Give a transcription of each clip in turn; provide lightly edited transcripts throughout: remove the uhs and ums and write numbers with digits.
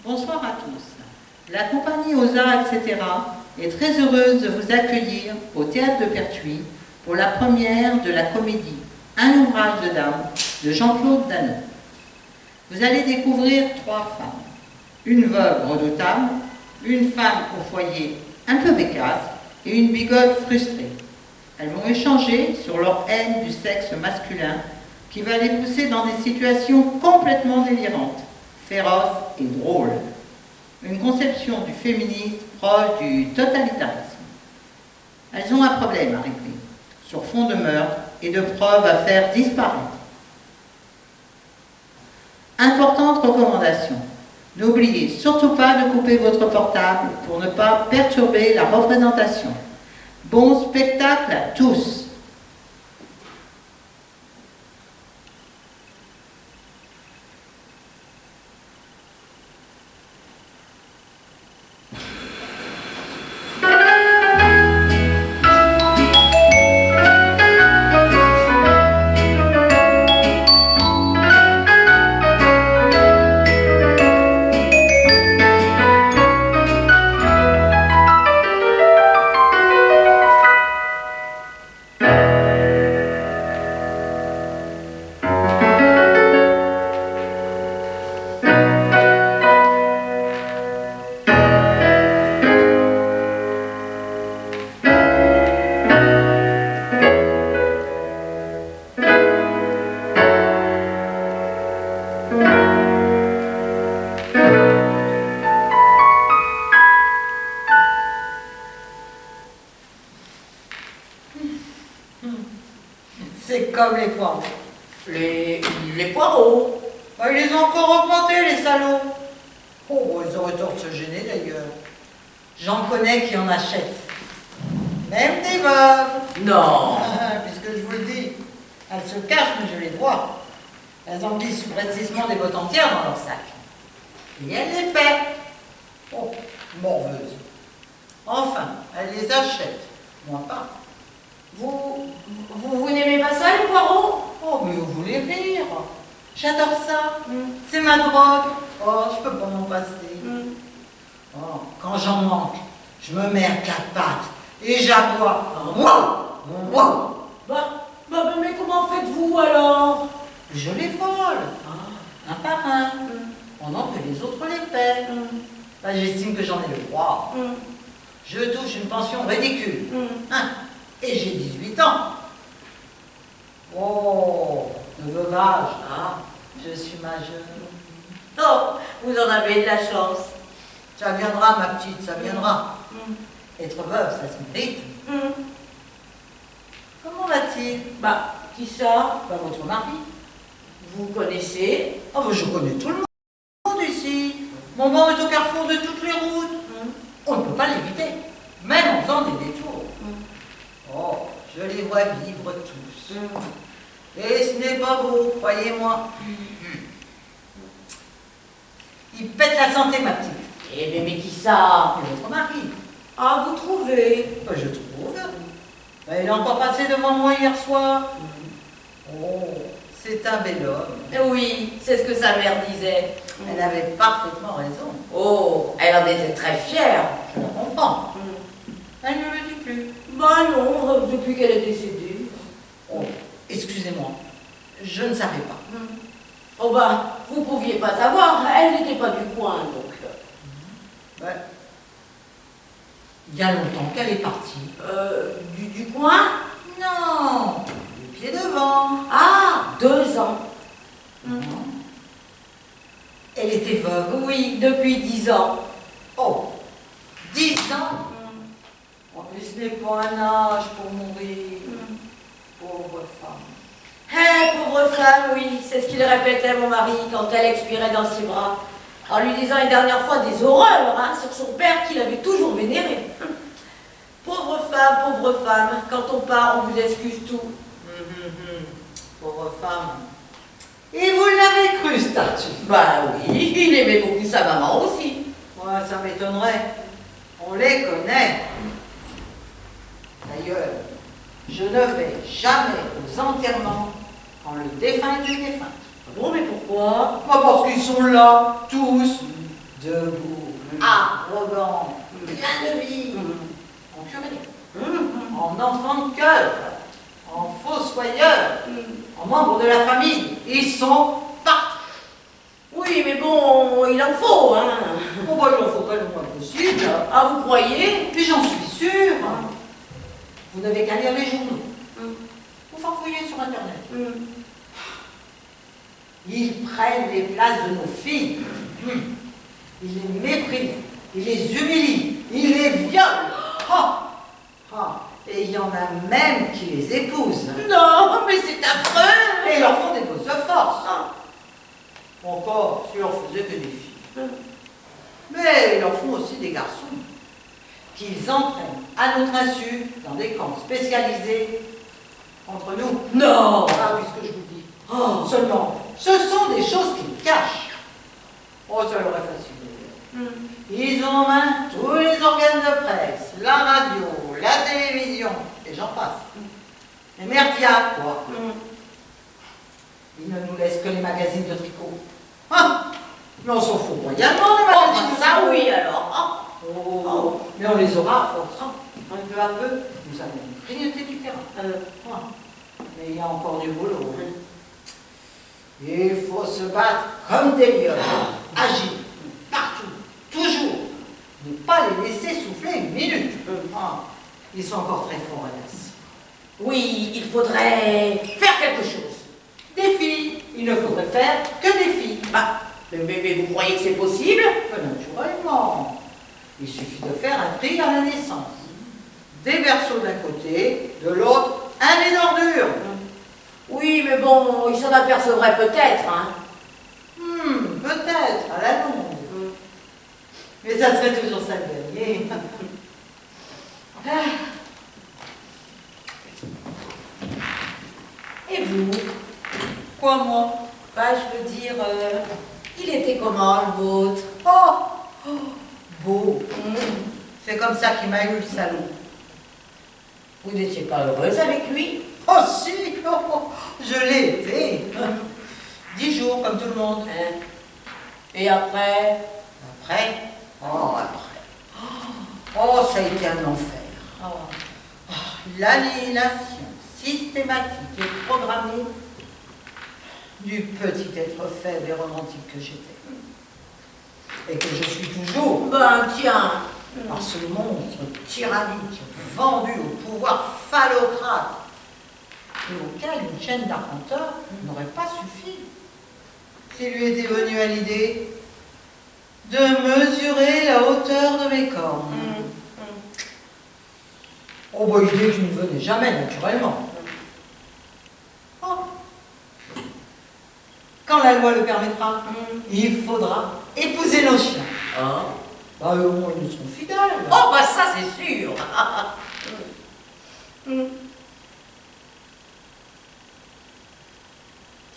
Bonsoir à tous. La compagnie aux Arts, etc. est très heureuse de vous accueillir au Théâtre de Pertuis pour la première de la comédie Un ouvrage de dame de Jean-Claude Danon. Vous allez découvrir 3 femmes. Une veuve redoutable, une femme au foyer un peu bécasse et une bigote frustrée. Elles vont échanger sur leur haine du sexe masculin qui va les pousser dans des situations complètement délirantes, féroces et drôles. Une conception du féminisme proche du totalitarisme. Elles ont un problème à régler, sur fond de meurtre et de preuves à faire disparaître. Importante recommandation. N'oubliez surtout pas de couper votre portable pour ne pas perturber la représentation. Bon spectacle à tous! C'est comme les poireaux. Les poireaux. Bah, ils les ont encore augmentés, les salauds. Oh, ils auraient tort de se gêner d'ailleurs. J'en connais qui en achètent. Même des veuves. Non. Puisque je vous le dis, elles se cachent, mais je les vois. Elles en glissent subrepticement des bottes entières dans leur sac. Et elles les paient. Oh, morveuses. Enfin, elles les achètent. Moi pas. Vous n'aimez pas ça, les poireaux? Oh, mais vous voulez rire. J'adore ça. C'est ma drogue. Oh, je peux pas m'en passer. Oh, quand j'en manque, je me mets à 4 pattes et j'aboie. Wow, wow. Mais comment faites-vous alors? Je les vole, un par un, pendant que les autres les paient. Bah, j'estime que j'en ai le droit. Je touche une pension ridicule. Et j'ai 18 ans. Oh, le veuvage. Je suis majeure. Oh, vous en avez de la chance. Ça viendra, ma petite, ça viendra. Être veuve, ça se mérite. Comment va-t-il? Qui ça? Votre mari. Vous connaissez? Oh, je connais tout le monde ici. Mon banc est au carrefour de toutes les routes. On ne peut pas l'éviter, même en faisant des détours. Oh, je les vois vivre tous. Et ce n'est pas beau, croyez-moi. Il pète la santé, ma petite. Mais qui ça? Et votre mari. Vous trouvez? Je trouve. Il est encore passé devant moi hier soir. Oh, c'est un bel homme. Oui, c'est ce que sa mère disait. Elle avait parfaitement raison. Oh, elle en était très fière. Je la comprends. Elle ne le dit plus. Non, depuis qu'elle est décédée. Oh, excusez-moi, je ne savais pas. Vous pouviez pas savoir, elle n'était pas du coin, donc. Il y a longtemps qu'elle est partie. Du coin? Non, du pied devant. 2 ans. Elle était veuve. Oui, depuis 10 ans. Oh, 10 ans. Oh, mais ce n'est pas un âge pour mourir. Pauvre femme. Pauvre femme, oui, c'est ce qu'il répétait mon mari quand elle expirait dans ses bras, en lui disant une dernière fois des horreurs sur son père qu'il avait toujours vénéré. Pauvre femme, quand on part, on vous excuse tout. Pauvre femme. Et vous l'avez cru, ce Tartuffe? Oui, il aimait beaucoup sa maman aussi. Ouais, ça m'étonnerait. On les connaît. D'ailleurs, je ne vais jamais aux enterrements quand le défunt est une défunte. Bon, mais pourquoi? Parce qu'ils sont là, tous, debout, arrogant, plein de vie, en curé, en enfant de cœur, en fossoyeur, en membre de la famille. Ils sont partis. Oui, mais bon, il en faut, hein. Bon, bah, il en faudrait le moins possible. Ah, vous croyez? Puis j'en suis sûre. Vous n'avez qu'à lire les journaux. Ou farfouiller sur Internet. Ils prennent les places de nos filles. Ils les méprisent. Ils les humilient. Ils les violent. Et il y en a même qui les épousent. Non, mais c'est affreux. Et ils leur font des doses de force. Encore, si on faisait que des filles. Mais ils en font aussi des garçons, qu'ils entraînent à notre insu dans des camps spécialisés entre nous. Non. Ah, puisque je vous dis. Seulement, ce sont des choses qu'ils cachent. Oh, ça leur est facile. Ils ont en main tous les organes de presse, la radio, la télévision, et j'en passe. Les merdias, quoi. Ils ne nous laissent que les magazines de tricot. Mais on s'en fout royalement, les magazines de Ça tricot. oui, alors. Mais on les aura à force. Peu à peu, nous allons grignoter du terrain. Mais il y a encore du boulot. Il faut se battre comme des lions, agir, partout, toujours. Ne pas les laisser souffler une minute. Ils sont encore très forts, hélas. Oui, il faudrait faire quelque chose. Des filles, il ne faudrait faire que des filles. Mais vous croyez que c'est possible? Naturellement. Il suffit de faire un tri à la naissance. Des berceaux d'un côté, de l'autre, un nid d'ordure. Oui, mais bon, ils s'en apercevraient peut-être, hein. Peut-être, à la longue. Mais ça serait toujours ça le dernier. Et vous? Quoi, moi? Je veux dire, il était comment, le vôtre? Beau. C'est comme ça qu'il m'a eu, le salaud. Vous n'étiez pas heureuse avec lui? Oh si, je l'ai été. 10 jours, comme tout le monde. Et après? Après? Ça a été un enfer. L'aliénation systématique et programmée du petit être faible et romantique que j'étais. Et que je suis toujours. Tiens. Par ce monstre tyrannique, vendu au pouvoir phallocrate, et auquel une chaîne d'arpenteur n'aurait pas suffi. S'il lui était venu à l'idée de mesurer la hauteur de mes cornes. Idée qui ne venait jamais naturellement. Quand la loi le permettra, il faudra épouser nos chiens. Au moins ils nous seront fidèles. Ça c'est sûr.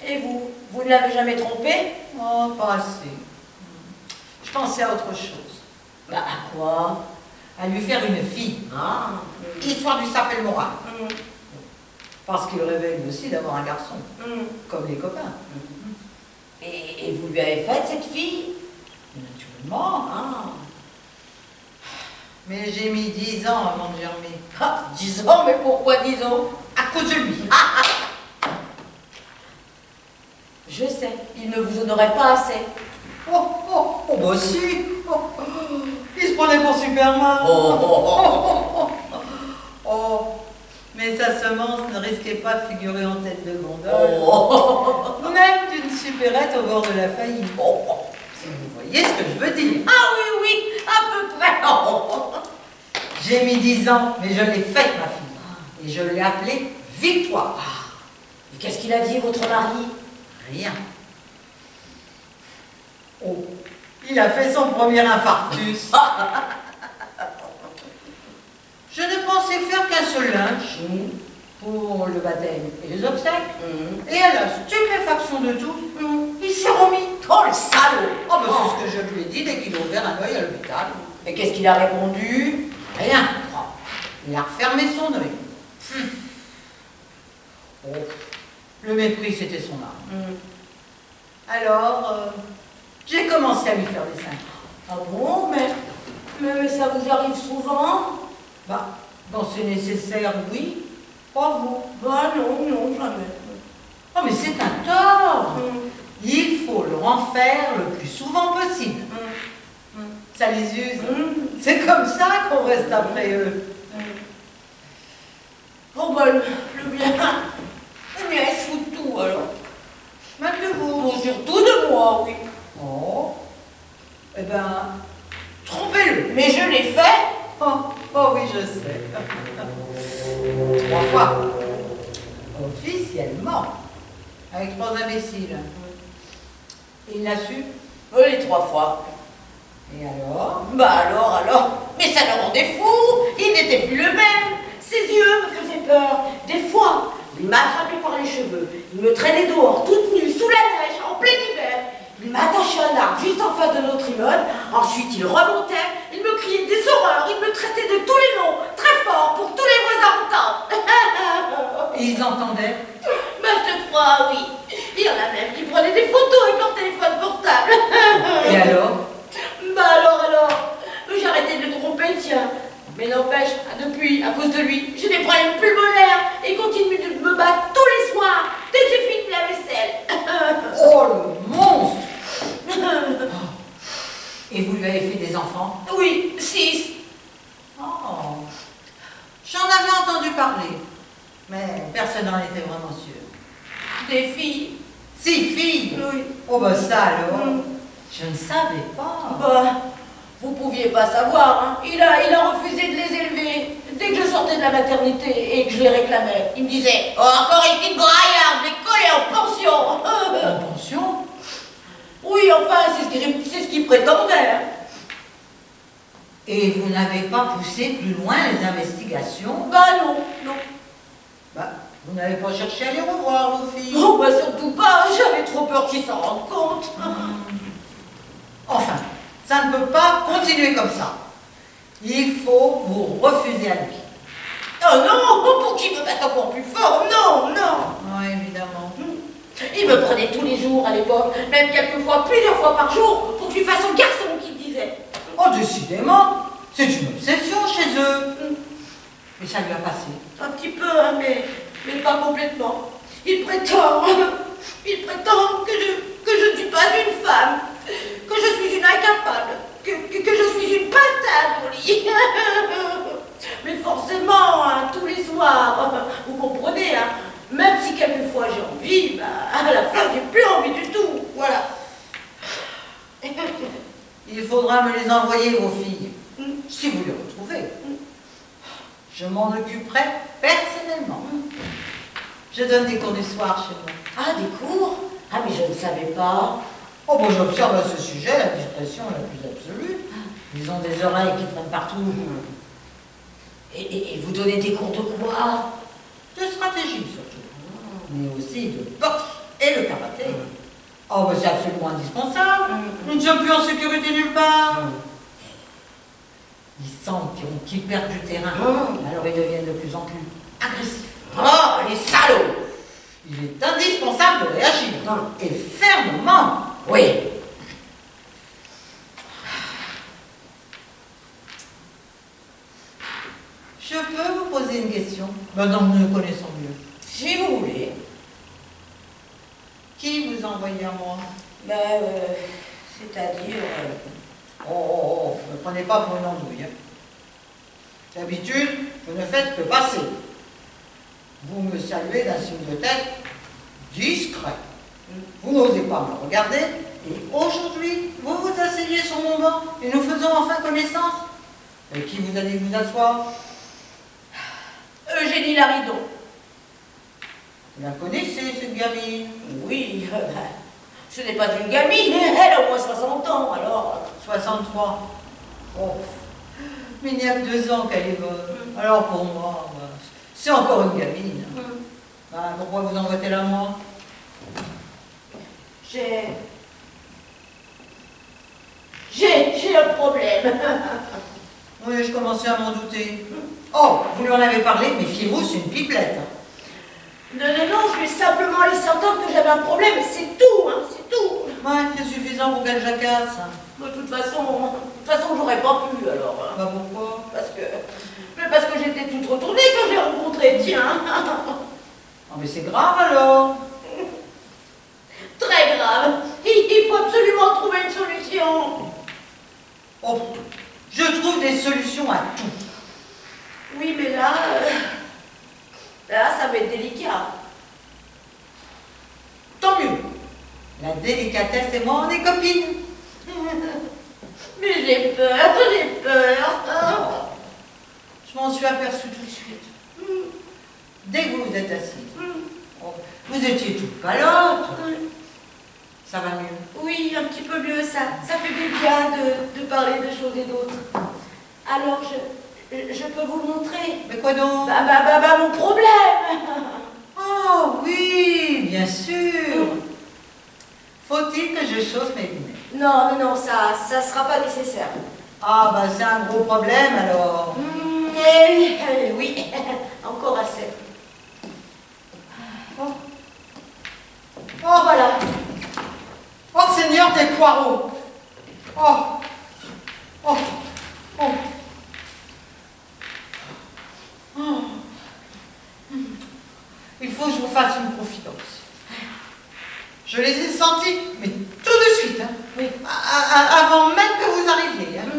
Et vous ne l'avez jamais trompé? Pas assez. Je pensais à autre chose. À quoi? À lui faire une fille. Histoire du sapin moral. Parce qu'il rêvait lui aussi d'avoir un garçon. Comme les copains. Et vous lui avez fait cette fille? Naturellement. Mais j'ai mis 10 ans avant de germer. 10 ans? Mais pourquoi 10 ans? À cause de lui. Je sais, il ne vous en aurait pas assez. Si. Il se prenait pour Superman. Mais sa semence ne risquait pas de figurer en tête de gondole. Même d'une supérette au bord de la faillite. Si vous voyez ce que je veux dire. Oui, à peu près. J'ai mis 10 ans, mais je l'ai faite, ma fille. Et je l'ai appelée Victoire. Et qu'est-ce qu'il a dit, votre mari? Rien. Il a fait son premier infarctus. Je ne pensais faire qu'un seul linge pour le baptême et les obsèques. Et à la stupéfaction de tous, il s'est remis. Le salaud! C'est ce que je lui ai dit dès qu'il a ouvert un œil à l'hôpital. Et qu'est-ce qu'il a répondu? Rien. Il a refermé son œil. Le mépris, c'était son âme. Alors, j'ai commencé à lui faire des seins. Ah bon, mais ça vous arrive souvent? Bah, quand c'est nécessaire, oui. Pas vous. Bah non, jamais. Oh, mais c'est un tort. Il faut en faire le plus souvent possible. Ça les use. C'est comme ça qu'on reste après eux. Oh bah le bien, il se fout de tout alors. Même de vous. Bon, surtout de moi, oui. Oh. Eh ben, trompez-le. Mais je l'ai fait. Oh oui, je sais. 3 fois. Officiellement. Avec 3 imbéciles. Il l'a su. Les 3 fois. Et alors? Bah alors, mais ça le rendait fou. Il n'était plus le même. Ses yeux me faisaient peur. Des fois, il m'attrapait par les cheveux. Il me traînait dehors, toute nue, sous la neige, en plein hiver. Il m'attachait à un arbre juste en face de notre immeuble. Ensuite, il remontait. Il me criait des horreurs. Il me traitait de tous les noms, très fort, pour tous les voisins entendent. Et ils entendaient? Maintes fois, oui. Il y en a même qui prenaient des photos avec leur téléphone portable. Et alors? Bah alors, j'ai arrêté de le tromper, tiens. Mais n'empêche, depuis, à cause de lui, j'ai des problèmes pulmonaires et il continue de me battre tous les soirs dès que j'ai fini la vaisselle. Oh, le monstre! Et vous lui avez fait des enfants? Oui, 6. Oh, j'en avais entendu parler, mais personne n'en était vraiment sûr. Des filles. 6 filles? Oui. Oh, bah ça alors? Je ne savais pas. Bah, vous pouviez pas savoir, hein. Il a refusé de les élever. Dès que je sortais de la maternité et que je les réclamais, il me disait « Oh, encore une petite braillarde, je l'ai collée en pension. » En pension? Oui, enfin, c'est ce qu'il prétendait. Hein. Et vous n'avez pas poussé plus loin les investigations? Bah non. Bah, vous n'avez pas cherché à les revoir, vos filles? Oh, bah surtout pas, j'avais trop peur qu'ils s'en rendent compte. Enfin, ça ne peut pas continuer comme ça. Il faut vous refuser à lui. Oh non, pour qu'il me batte encore plus fort, non. Oui, évidemment. Il me prenait tous les jours à l'époque, même quelquefois plusieurs fois par jour, pour que je lui fasse son garçon, qu'il disait. Oh, décidément, c'est une obsession chez eux. Mais ça lui a passé. Un petit peu, hein, mais pas complètement. Il prétend que je ne suis pas une femme, que je suis une incapable, que je suis une patate au lit. Mais forcément, hein, tous les soirs, vous comprenez, hein, même si quelquefois j'ai envie, bah, à la fin, j'ai plus envie du tout. Voilà. Il faudra me les envoyer, vos filles, si vous les retrouvez. Je m'en occuperai personnellement. Je donne des cours du soir chez moi. Ah, des cours? Ah, mais je ne savais pas. Oh, bon, j'observe à ce sujet la discrétion la plus absolue. Ils ont des oreilles qui traînent partout. Et vous donnez des cours de quoi? De stratégie, surtout. Mais aussi de boxe et le karaté. Oh, bah, c'est absolument indispensable. Nous ne sommes plus en sécurité nulle part. Ils sentent qu'ils perdent du terrain. Alors ils deviennent de plus en plus agressifs. Oh, les salauds! Il est indispensable de réagir. Et fermement. Oui. Je peux vous poser une question, maintenant que nous nous connaissons mieux. Si vous voulez. Qui vous a envoyé à moi? C'est-à-dire... Oh, ne me prenez pas pour une andouille. Hein. D'habitude, vous ne faites que passer. Vous me saluez d'un signe de tête discret. Vous n'osez pas me regarder, et aujourd'hui, vous vous asseyez sur mon banc, et nous faisons enfin connaissance. Et qui vous a dit de vous asseoir? Eugénie Laridon. Vous la connaissez, cette gamine? Oui, ce n'est pas une gamine, elle a au moins 60 ans, alors... 63. Oh, mais il n'y a que 2 ans qu'elle est bonne. Alors pour moi, bah, c'est encore une gamine. Bah, pourquoi vous en votez là, moi? J'ai un problème. Oui, je commençais à m'en douter. Oh, vous lui en avez parlé, méfiez-vous, c'est une pipelette. Non, je lui ai simplement laissé entendre que j'avais un problème, c'est tout, hein, c'est tout. Ouais, c'est suffisant pour qu'elle jacasse. De toute façon, j'aurais pas pu alors. Hein. Bah pourquoi? Parce que j'étais toute retournée quand je l'ai rencontré, tiens. Ah mais c'est grave alors. Très grave. Il faut absolument trouver une solution. Oh, je trouve des solutions à tout. Oui, mais là, ça va être délicat. Tant mieux. La délicatesse et moi, on est copines. Mais j'ai peur. Je m'en suis aperçue tout de suite. Dès que vous vous êtes assise. Oh, vous étiez toute palote. Ça va mieux? Oui, un petit peu mieux, ça fait du bien de parler de choses et d'autres. Alors, je peux vous montrer. Mais quoi donc? Mon problème. Oh oui, bien sûr. Faut-il que je chausse mes lunettes? Non, ça sera pas nécessaire. Ah bah c'est un gros problème alors. Oui, encore assez. Oh, Voilà. oh Seigneur des poireaux. Oh, oh, oh. Oh. Il faut que je vous fasse une confidence. Je les ai sentis, mais tout de suite, hein. Oui. Avant même que vous arriviez. Hein.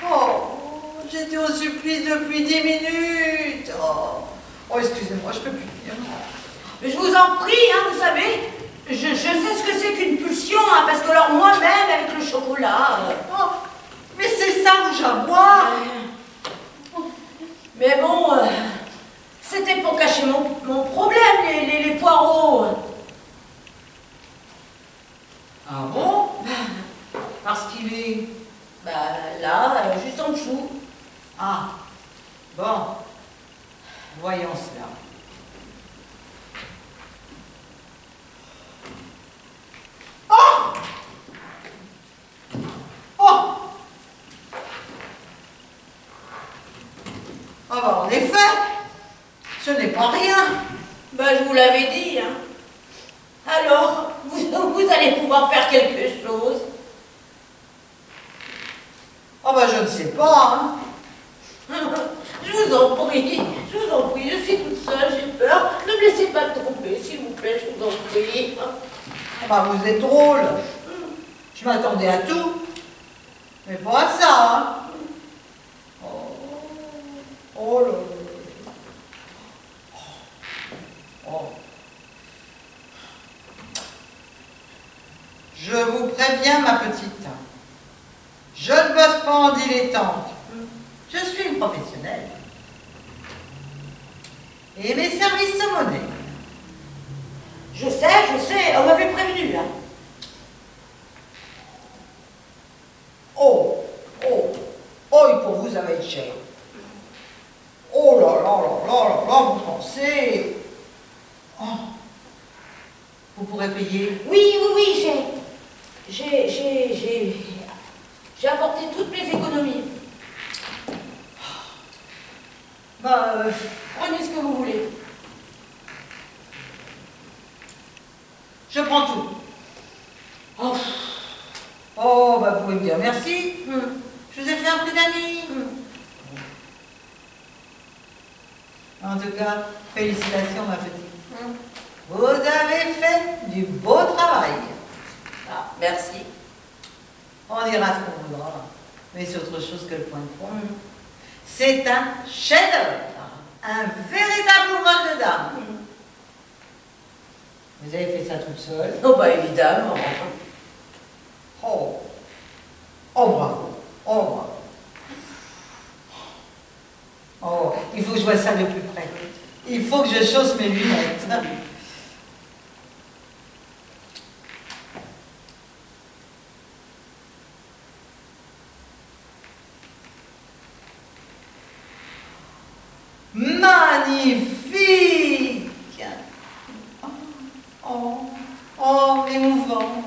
Oh, j'étais au supplice depuis 10 minutes. Oh, excusez-moi, je peux plus dire. Mais je vous en prie, hein, vous savez, je sais ce que c'est qu'une pulsion, hein, parce que alors moi-même, avec le chocolat... Oh, mais c'est ça rouge à boire. Mais bon, c'était pour cacher mon problème, les poireaux. Ah bon? Parce qu'il est... Là, juste en dessous. Ah, bon. Voyons cela. Oh! Oh! Ah bah en effet, ce n'est pas rien. Je vous l'avais dit, hein. Alors, vous allez pouvoir faire quelque chose. Ah bah je ne sais pas, hein. Je vous en prie, je suis toute seule, j'ai peur. Ne me laissez pas tomber, s'il vous plaît, je vous en prie. Ah bah vous êtes drôle. Je m'attendais à tout, mais pas à ça, hein. Oh là là. Oh. Je vous préviens, ma petite, je ne bosse pas en dilettante. Je suis une professionnelle. Et mes services sont monnaie. Je sais, on m'avait prévenu, hein. Oh, et pour vous, ça va être cher. Oh là là là là là là, vous pensez. Oh. Vous pourrez payer. Oui, j'ai apporté toutes mes économies. Prenez ce que vous voulez. Je prends tout. Oh. Oh, vous pouvez me dire merci. Je vous ai fait un prix d'amis. En tout cas, félicitations, ma petite. Vous avez fait du beau travail. Ah, merci. On dira ce qu'on voudra, mais c'est autre chose que le point de croix. C'est un chef-d'œuvre, un véritable ouvrage de dame. Vous avez fait ça toute seule? Oh, évidemment. Oh, bravo. Oh, bravo. Oh, il faut que je vois ça de plus près. Il faut que je chausse mes lunettes. Magnifique! Oh, émouvant.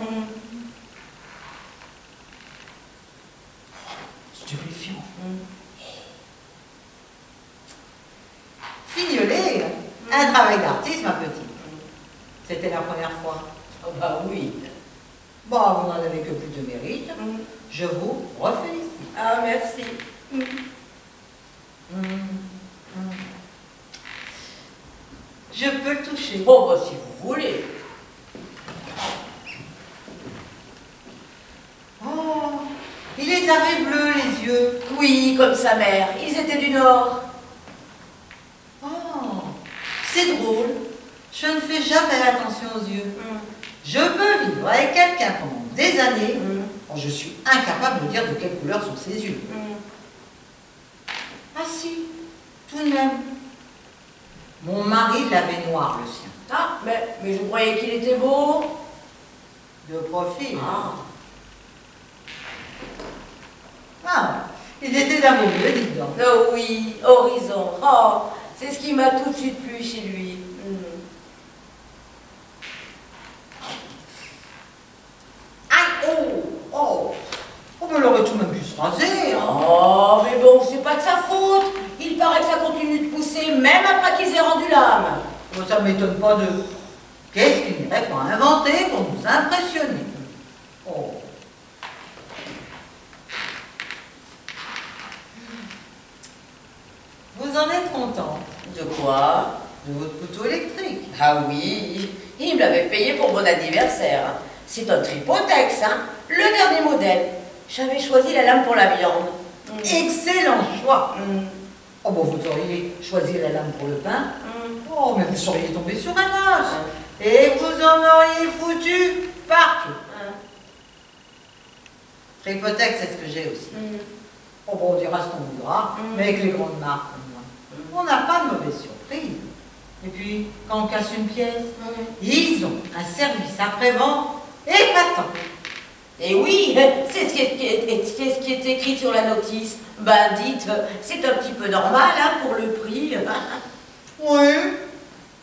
Stupéfiant. Fignoler, un travail d'artiste, ma petite. C'était la première fois. Oh, oui. Bon, vous n'en avez que plus de mérite. Je vous refélicite. Ah, merci. Je peux le toucher. Oh, bah, si vous voulez. Oh, il les avait bleus, les yeux. Oui, comme sa mère. Ils étaient du Nord. Oh, c'est drôle. Je ne fais jamais attention aux yeux. Je peux vivre avec quelqu'un pendant des années. Oh, je suis incapable de dire de quelle couleur sont ses yeux. Ah si, tout de même. Mon mari l'avait noir, le sien. Ah, mais je croyais qu'il était beau. De profil. Ah. Ah, ils étaient d'un beau bleu, dites donc. Oh oui, Horizon. Oh, c'est ce qui m'a tout de suite plu chez lui. Aïe, oh, mais il aurait tout de même pu se raser. Hein. Oh, mais bon, c'est pas de sa faute. Il paraît que ça continue de pousser, même après qu'ils aient rendu l'âme. Bon, ça ne m'étonne pas de... Qu'est-ce qu'il n'irait pas inventer pour nous impressionner? Oh. Vous en êtes content? De quoi? De votre couteau électrique. Ah oui, il me l'avait payé pour mon anniversaire. C'est un Tripotex, hein, le dernier modèle. J'avais choisi la lame pour la viande. Excellent choix. Oh, bon, vous auriez choisi la lame pour le pain. Oh, mais vous seriez tombé sur un os. Et vous en auriez foutu partout. Tripotex, c'est ce que j'ai aussi. Oh, bon, on dira ce qu'on voudra, mais avec les grandes marques comme moi, on n'a pas de mauvaise surprise. Et puis, quand on casse une pièce, ils ont un service après-vente épatant. Et oui, c'est ce qui est écrit sur la notice. Ben dites, c'est un petit peu normal hein, pour le prix. Oui,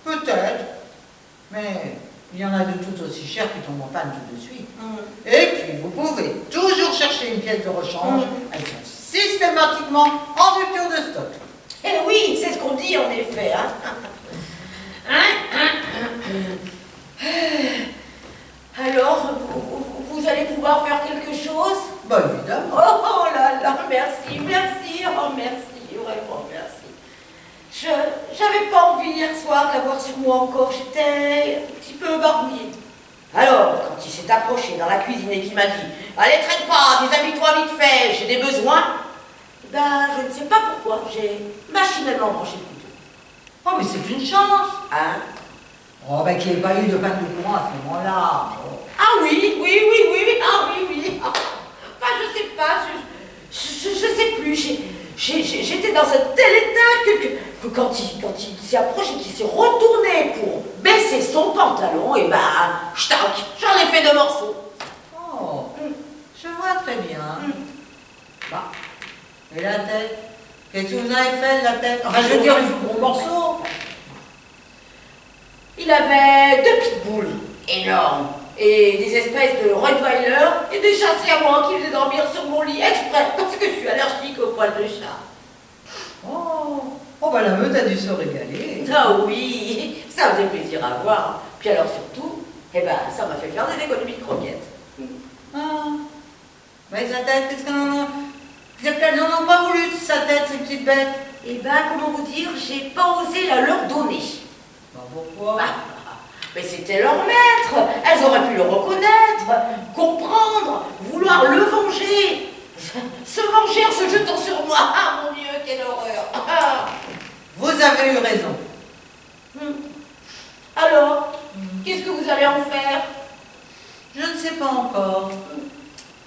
peut-être. Mais il y en a de toutes aussi chères qui tombent en panne tout de suite. Et puis, vous pouvez toujours chercher une pièce de rechange. Elles sont systématiquement en rupture de stock. Eh oui, c'est ce qu'on dit en effet. Alors, vous allez pouvoir faire quelque chose? Bah évidemment. Oh là là, merci, oh merci, vraiment merci. J'avais pas envie hier soir de l'avoir sur moi encore, j'étais un petit peu barbouillée. Alors, quand il s'est approché dans la cuisine et qu'il m'a dit « Allez, traite pas, déshabille-toi vite fait, j'ai des besoins », ben, je ne sais pas pourquoi, j'ai machinalement branché le couteau. Oh, mais c'est une chance. Hein? Oh, ben qu'il n'y ait pas eu de panne de courant à ce moment-là. Oh. Ah oui, ah oui. Enfin, je sais pas, je sais plus, j'étais dans un tel état que quand il s'est approché, qu'il s'est retourné pour baisser son pantalon, et ben, j'tac, j'en ai fait 2 morceaux. Oh, je vois très bien. Bah, et la tête? Qu'est-ce que vous avez fait de la tête? Enfin, je veux dire, les gros morceaux. Il avait 2 pitbulls énormes et des espèces de Rottweiler et des chassés à moi qui faisaient dormir sur mon lit exprès parce que je suis allergique aux poils de chat. Oh, bah la meute a dû se régaler. Ah oui, ça faisait plaisir à voir. Puis alors surtout, eh ben, ça m'a fait faire des économies de croquettes. Ah, mais sa tête, qu'est-ce qu'elles n'en ont pas voulu de sa tête, ces petites bêtes? Eh ben, comment vous dire, j'ai pas osé la leur donner. Bah pourquoi? Mais c'était leur maître, elles auraient pu le reconnaître, comprendre, vouloir le venger. Se venger en se jetant sur moi. Ah mon Dieu, quelle horreur. Vous avez eu raison. Alors, qu'est-ce que vous allez en faire? Je ne sais pas encore.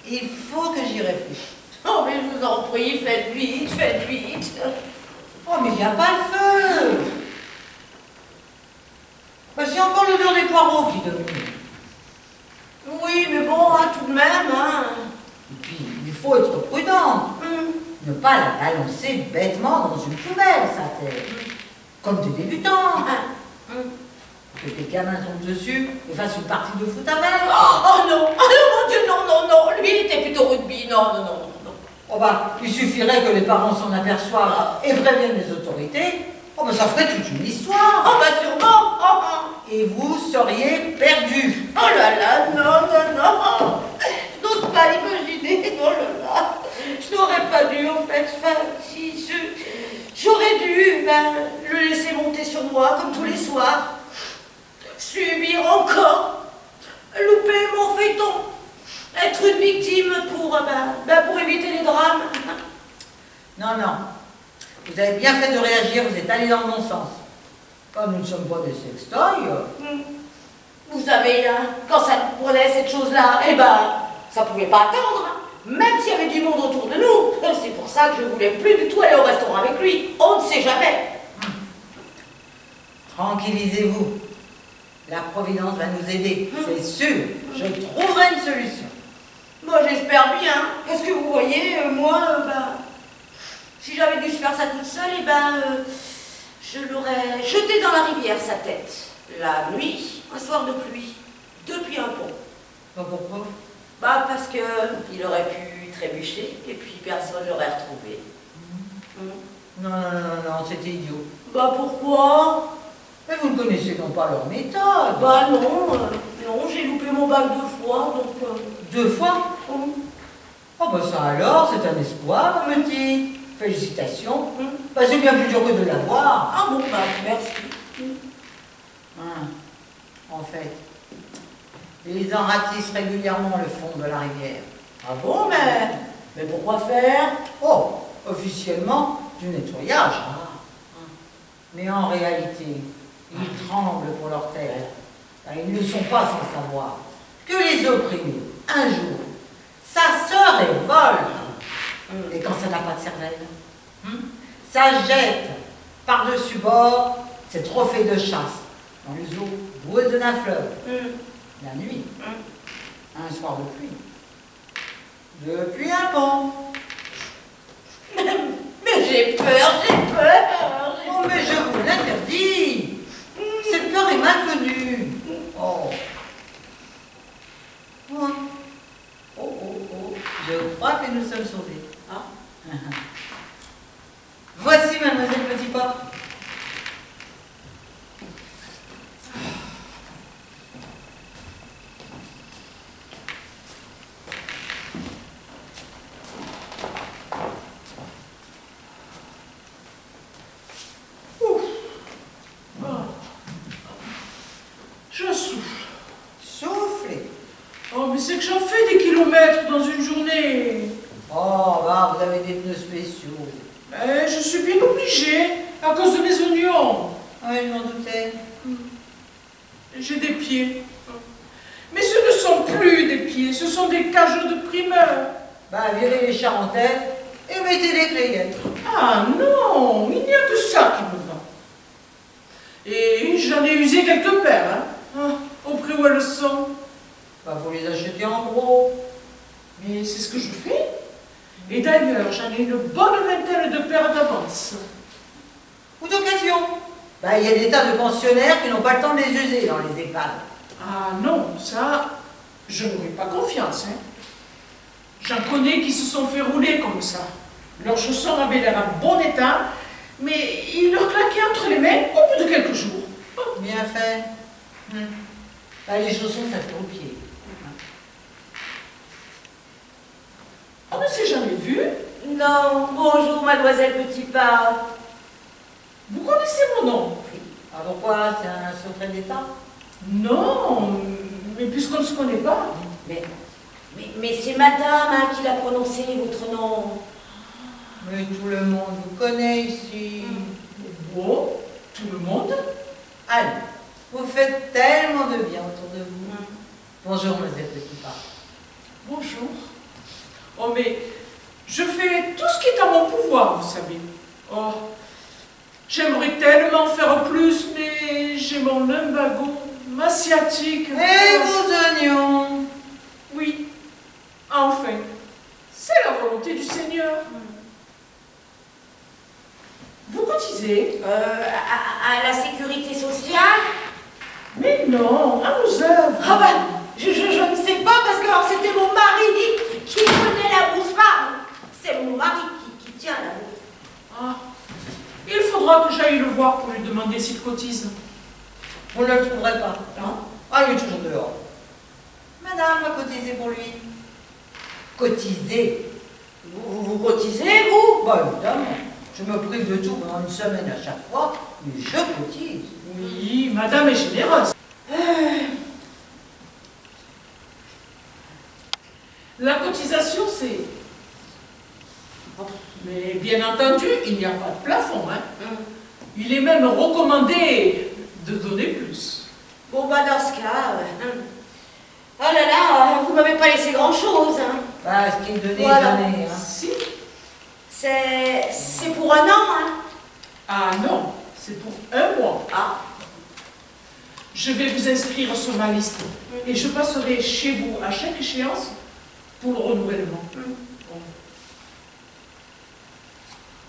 Il faut que j'y réfléchisse. Oh, mais je vous en prie, faites vite. Oh, mais il n'y a pas le feu. Bah, c'est encore l'odeur des poireaux qui domine. Oui, mais bon, hein, tout de même, hein. Et puis, il faut être prudent. Ne pas la balancer bêtement dans une poubelle, sa tête. Comme des débutants. Que tes gamins tombent dessus et fassent une partie de foot avec. Oh non, mon Dieu, non. Lui, il était plutôt rugby. Non. Oh bah, il suffirait que les parents s'en aperçoivent et préviennent les autorités. Oh bah, ça ferait toute une histoire. Oh bah sûrement. Et vous seriez perdus. Oh là là, non, non, non. Je n'ose pas l'imaginer. Oh là là. Je n'aurais pas dû, en fait. Enfin, si j'aurais dû le laisser monter sur moi, comme tous les soirs. Subir encore. Louper mon feuilleton. Être une victime pour éviter les drames. Non, non. Vous avez bien fait de réagir, vous êtes allé dans le bon sens. Comme nous ne sommes pas des sextoys. Vous savez, quand ça prenait cette chose-là, ça pouvait pas attendre. Même s'il y avait du monde autour de nous. C'est pour ça que je voulais plus du tout aller au restaurant avec lui. On ne sait jamais. Tranquillisez-vous. La Providence va nous aider, c'est sûr. Je trouverai une solution. Moi, j'espère bien. Parce que vous voyez, moi, si j'avais dû faire ça toute seule, je l'aurais jeté dans la rivière, sa tête. La nuit, un soir de pluie, depuis un pont. Pourquoi? Parce qu'il aurait pu trébucher et puis personne ne l'aurait retrouvé. Non, non, non, non, c'était idiot. Pourquoi? Mais vous ne connaissez donc pas leur méthode. Non, j'ai loupé mon bac 2 fois, donc... 2 fois? Ça alors, c'est un espoir, ma petite. Félicitations. C'est bien plus dur que de l'avoir. Ah bon, merci. En fait, ils enratissent régulièrement le fond de la rivière. Ah bon, mais pourquoi faire? Officiellement, du nettoyage. Mais en réalité, ils tremblent pour leur terre. Ils ne sont pas sans savoir que les opprimés, un jour, ça se révolte. Et quand ça n'a pas de cervelle, ça jette par-dessus bord ses trophées de chasse dans les eaux boueuses d'un fleuve. La nuit, un soir de pluie, depuis un pont. Mais j'ai peur. Mais je vous l'interdis. Cette peur est malvenue. Je crois que nous sommes sauvés. Voici mademoiselle Petitpas. Je souffle. Soufflez. Mais c'est que j'en fais des kilomètres dans une journée. Vous avez des pneus spéciaux. Je suis bien obligée à cause de mes oignons. Oui, je m'en doutais. J'ai des pieds. Mais ce ne sont plus des pieds, ce sont des cajots de primeur. Virez les charentaises et mettez les clayettes. Ah non, il n'y a que ça qui me va. Et j'en ai usé quelques paires, au prix où elles sont. Vous les achetez en gros. Mais c'est ce que je fais. Et d'ailleurs, j'en ai une bonne vingtaine de paires d'avance. Ou d'occasion. Il y a des tas de pensionnaires qui n'ont pas le temps de les user dans les EHPAD. Ah non, ça, je n'aurais pas confiance. J'en connais qui se sont fait rouler comme ça. Leurs chaussons avaient l'air en bon état, mais ils leur claquaient entre les mains au bout de quelques jours. Bien fait. Les chaussons, ça fait au pied. On ne s'est jamais vu. Non, bonjour mademoiselle Petitpas. Vous connaissez mon nom? Pourquoi? C'est un secret d'État? Non, mais puisqu'on ne se connaît pas. Mais c'est madame qui l'a prononcé, votre nom. Mais tout le monde vous connaît ici. Bon, tout le monde? Allez, vous faites tellement de bien autour de vous. Bonjour, mademoiselle Petitpas. Bonjour. Mais je fais tout ce qui est à mon pouvoir, vous savez. J'aimerais tellement faire plus, mais j'ai mon lumbago, ma sciatique. Et vos oignons? Oui, enfin, c'est la volonté du Seigneur. Vous cotisez? À la sécurité sociale? Mais non, à nos œuvres. Je ne sais pas, parce que c'était mon mari qui prenait la bourse. C'est mon mari qui tient la bourse. Il faudra que j'aille le voir pour lui demander s'il cotise. Vous ne le trouverez pas. Non? Il est toujours dehors. madame va cotiser pour lui. Cotiser? Vous cotisez, vous? Bah évidemment. Je me prive de tout pendant une semaine à chaque fois, mais je cotise. Oui, madame est généreuse. La cotisation, c'est... Mais bien entendu, il n'y a pas de plafond. Hein. Il est même recommandé de donner plus. Bon, bah dans ce cas... Oh là là, vous m'avez pas laissé grand-chose. Hein. Bah, ce qu'il donnait, Voilà. donnait. Hein. Si. C'est pour un an, hein. Ah non, c'est pour un mois. Ah. Je vais vous inscrire sur ma liste et je passerai chez vous à chaque échéance pour le renouvellement.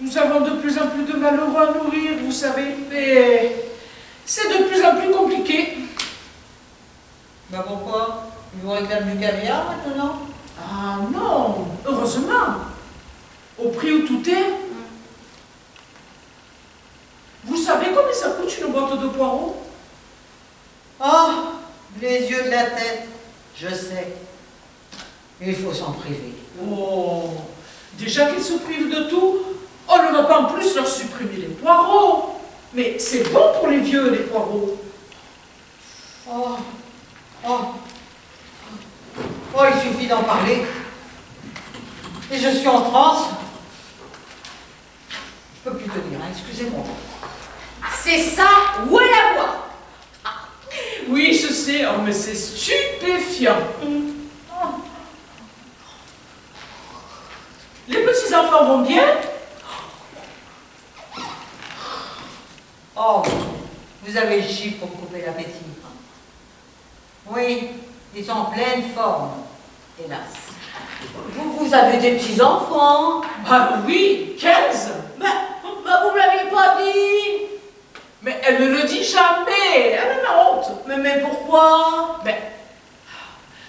Nous avons de plus en plus de malheureux à nourrir, vous savez, mais c'est de plus en plus compliqué. Bah pourquoi? Ils vous réclament du caviar maintenant? Ah non, heureusement. Au prix où tout est. Vous savez combien ça coûte une boîte de poireaux? Oh, les yeux de la tête, je sais. Il faut s'en priver. Oh, déjà qu'ils se privent de tout, on ne va pas en plus leur supprimer les poireaux. Mais c'est bon pour les vieux, les poireaux. Oh, oh, oh, il suffit d'en parler. Et je suis en transe. Je peux plus tenir, hein, excusez-moi. C'est ça, où est la boîte? Oui, je sais, oh, mais c'est stupéfiant. Les petits-enfants vont bien? Oh, vous avez le chic pour couper l'appétit. Oui, ils sont en pleine forme, hélas. Vous avez des petits-enfants? Ah oui, 15. Bah, vous me l'aviez pas dit. Mais elle ne le dit jamais, elle en a honte. Mais pourquoi? Mais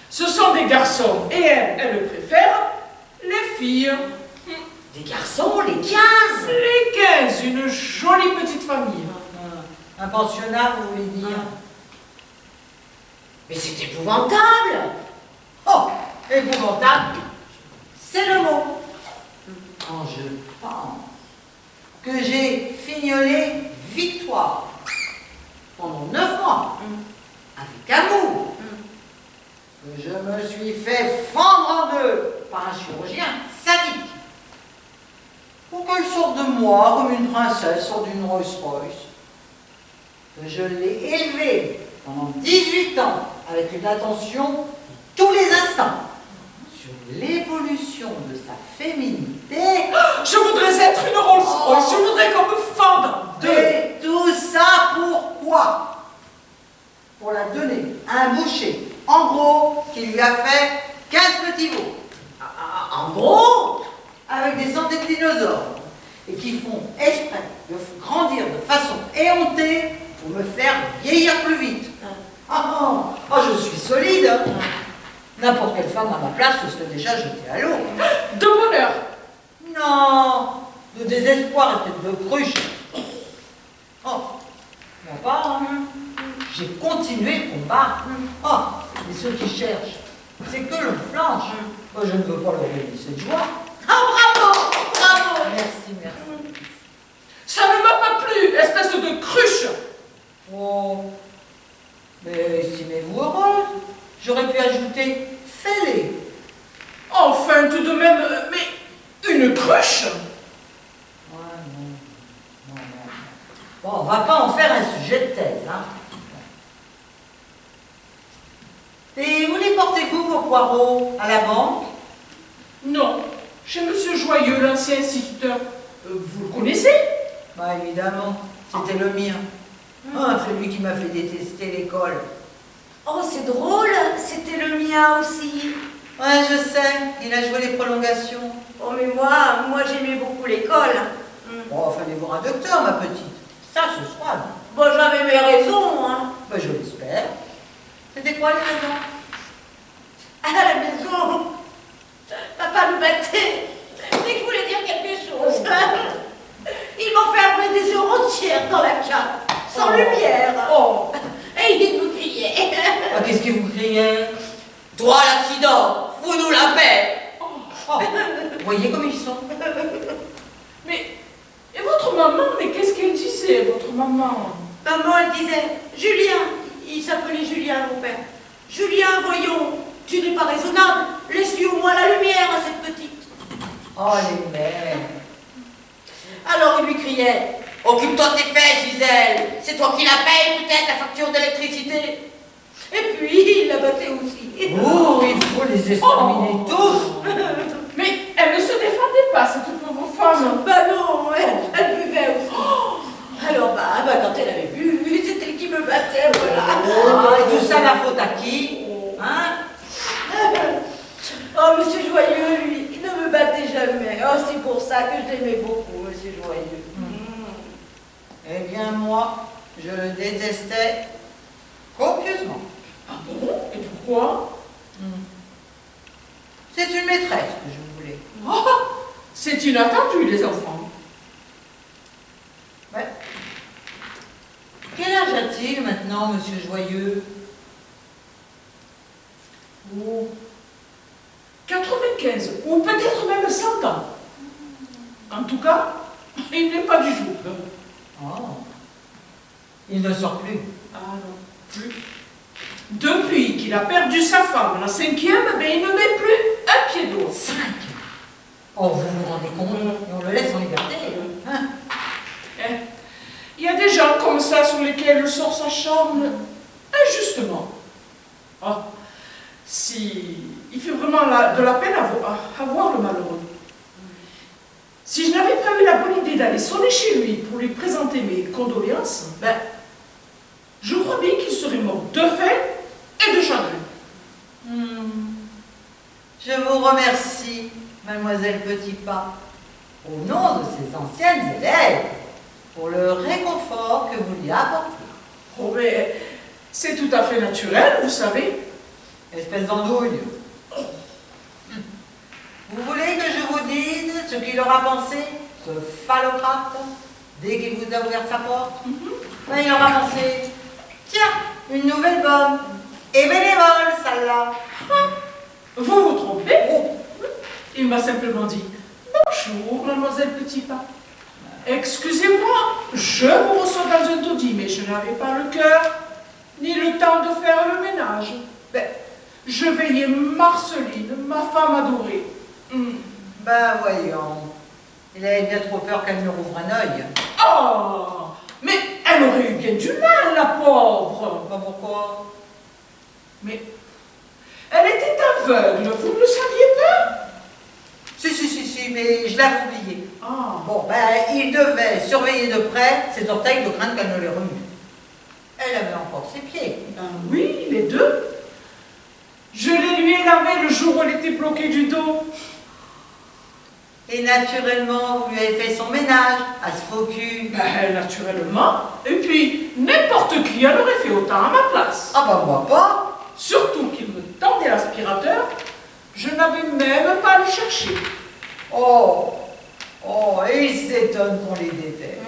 ce sont des garçons et elle préfère les filles. Des garçons, les 15. Les 15, une jolie petite famille. Un pensionnat, vous voulez dire? Mais c'est épouvantable. Oh, épouvantable, c'est le mot. Quand je pense que j'ai fignolé victoire pendant 9 mois, avec amour, que je me suis fait fendre en deux par un chirurgien sadique, pour qu'elle sorte de moi comme une princesse sort d'une Rolls-Royce, que je l'ai élevée pendant 18 ans avec une attention tous les instants sur l'évolution de sa féminité. Je voudrais être une Rolls-Royce, je voudrais qu'on me fende en deux. Et tout ça pourquoi? Pour la donner à un boucher, en gros, qui lui a fait 15 petits veaux. En gros, Avec des santé de dinosaures. Et qui font exprès de grandir de façon éhontée pour me faire vieillir plus vite. Je suis solide. Hein. N'importe quelle femme à ma place se serait déjà jetée à l'eau. De bonheur. Non, de désespoir et peut-être de cruche. Oh, moi pas, hein. J'ai continué le combat. Oh, et ceux qui cherchent, c'est que le flanche. Moi, je ne veux pas leur donner cette joie. bravo, bravo. Merci, merci. Ça ne m'a pas plu, espèce de cruche. Oh, mais estimez-vous heureuse. J'aurais pu ajouter fêlée. Enfin, tout de même, mais une cruche. Ouais, non. Bon, on va pas en faire un sujet de thèse, hein. Et où les portez-vous, vos poireaux? À la banque? Non, chez Monsieur Joyeux, l'ancien instituteur. Vous le connaissez? Bah évidemment, c'était le mien. Ah, c'est lui qui m'a fait détester l'école. Oh, c'est drôle, c'était le mien aussi. Ouais, je sais, il a joué les prolongations. Oh, mais moi j'aimais beaucoup l'école. Bon, fallait voir un docteur, ma petite. Ça se soigne. Bon, j'avais mes raisons, hein. Bah, je l'espère. C'était quoi les raisons? À la maison, papa me battait dès que je voulais dire quelque chose. Il m'enfermait des heures entières dans la cave, sans lumière. Oh, Et il nous criait. Ah, qu'est-ce que vous criez? Toi, l'accident, fous-nous la paix. Oh, vous voyez comme ils sont. Mais, et votre maman, mais qu'est-ce qu'elle disait, votre maman? Maman, elle disait, Julien, il s'appelait Julien, mon père. Julien, voyons, tu n'es pas raisonnable. Laisse-lui au moins la lumière à cette petite. Oh, les mères. Alors il lui criait, occupe-toi de tes fesses, Gisèle. C'est toi qui la payes, peut-être, la facture d'électricité. Et puis, il la battait aussi. Oh, il faut les exterminer tous. Mais elle ne se défendait pas, cette pauvre femme. Bah non, elle buvait aussi. Alors, quand elle avait bu, c'était elle qui me battait, voilà. Oh, et tout ça, la faute à qui? Hein? Oh, monsieur Joyeux, lui, il ne me battait jamais. Oh, c'est pour ça que je l'aimais beaucoup, monsieur Joyeux. Eh bien, moi, je le détestais copieusement. Ah bon? Et pourquoi? C'est une maîtresse que je voulais. Oh, c'est inattendu, les enfants. Ouais. Quel âge a-t-il maintenant, monsieur Joyeux? Oh, 95, ou peut-être même 100 ans. En tout cas, il n'est pas du jour. Oh. Il ne sort plus. Ah non, plus. Depuis qu'il a perdu sa femme, la 5e, ben, il ne met plus un pied d'eau. 5. Oh, vous vous rendez compte? Et on le laisse en liberté. Hein? Eh, il y a des gens comme ça sur lesquels le sort s'acharne injustement. Oh, si il fait vraiment de la peine à voir le malheureux. Si je n'avais pas eu la bonne idée d'aller sonner chez lui pour lui présenter mes condoléances, ben, je crois bien qu'il serait mort de faim et de chagrin. Je vous remercie, mademoiselle Petitpas, au nom de ces anciennes élèves, pour le réconfort que vous lui apportez. Oh, mais c'est tout à fait naturel, vous savez. Espèce d'andouille. Vous voulez que je vous dise ce qu'il aura pensé, ce phallocrate, dès qu'il vous a ouvert sa porte? Ben, il aura pensé, tiens, une nouvelle bonne, et bénévole, celle-là. Vous vous trompez. Oh. Il m'a simplement dit « Bonjour, mademoiselle Petitpas. Excusez-moi, je vous reçois dans un taudis, mais je n'avais pas le cœur, ni le temps de faire le ménage. Ben, je veillais Marceline, ma femme adorée. Ben voyons, il avait bien trop peur qu'elle ne rouvre un œil. Oh, mais elle aurait eu bien du mal, la pauvre. Ben pourquoi? Mais elle était aveugle, vous ne le saviez pas? Si, mais je l'avais oublié. Ah. Bon, ben, il devait surveiller de près ses orteils de crainte qu'elle ne les remue. Elle avait encore ses pieds. Ben oui, les deux. Je les lui ai lavés le jour où elle était bloquée du dos. Et naturellement, vous lui avez fait son ménage à ce faux cul. Ben, naturellement. Et puis, n'importe qui en aurait fait autant à ma place. Ah ben moi pas. Surtout qu'il me tendait l'aspirateur, je n'avais même pas à le chercher. Oh, et il s'étonne qu'on les déteste.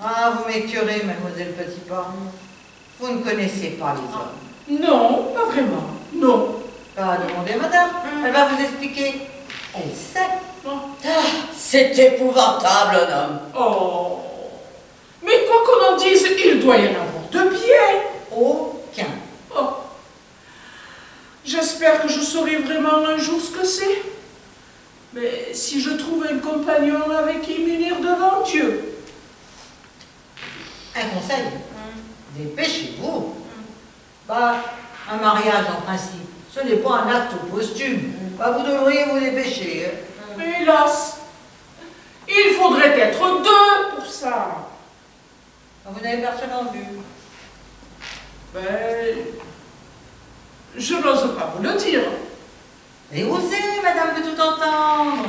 Ah, vous m'écœurez, mademoiselle Petitpas. Vous ne connaissez pas les hommes. Non, pas vraiment. Non. Bah, demandez à madame. Elle va vous expliquer. Elle sait. C'est épouvantable, un homme. Oh. Mais quoi qu'on en dise, il doit y en avoir de bien. Aucun. Oh. J'espère que je saurai vraiment un jour ce que c'est. Mais si je trouve un compagnon avec qui m'unir devant Dieu. Un conseil. Dépêchez-vous. Bah, un mariage en principe, ce n'est pas un acte posthume. Bah, vous devriez vous dépêcher. Mais hélas, il faudrait être deux pour ça. Vous n'avez personne en vue. Ben, je n'ose pas vous le dire. Et osez, madame, de tout entendre.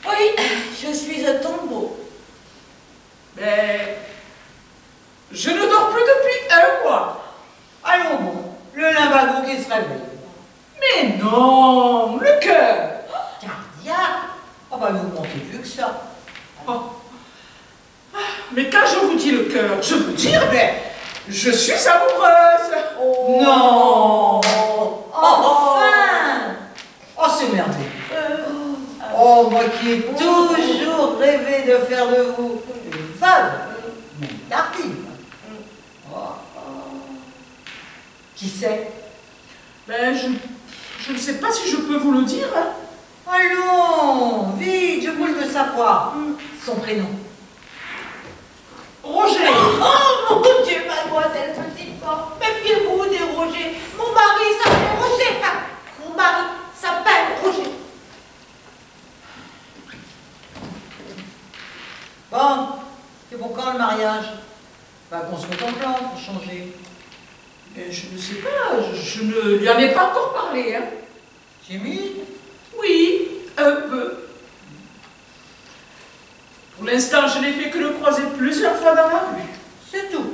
Oui, je suis un tombeau. Mais je ne dors plus depuis un mois. Allons bon, le limbago qui se réveille. Mais non, le cœur. Cardiaque. Oh bah vous montez plus que ça. Oh. Mais quand je vous dis le cœur, je veux dire, ben, je suis amoureuse. Non. Oh, moi qui ai toujours rêvé de faire de vous une femme, même tardive. Oh, oh. Qui c'est? Ben, je ne sais pas si je peux vous le dire. Hein. Allons, vite, je voulais le savoir. Son prénom. Roger. Oh mon Dieu, mademoiselle petite porte, méfiez-vous des Roger. Mon mari s'appelle Roger. Enfin, mon mari s'appelle Roger. Bon, c'est pour quand le mariage? Bah, qu'on se mette en plan pour changer. Ben, je ne sais pas, je ne lui en ai pas encore parlé. Hein. Timide? Oui, un peu. Pour l'instant, je n'ai fait que le croiser plusieurs fois dans la rue. C'est tout.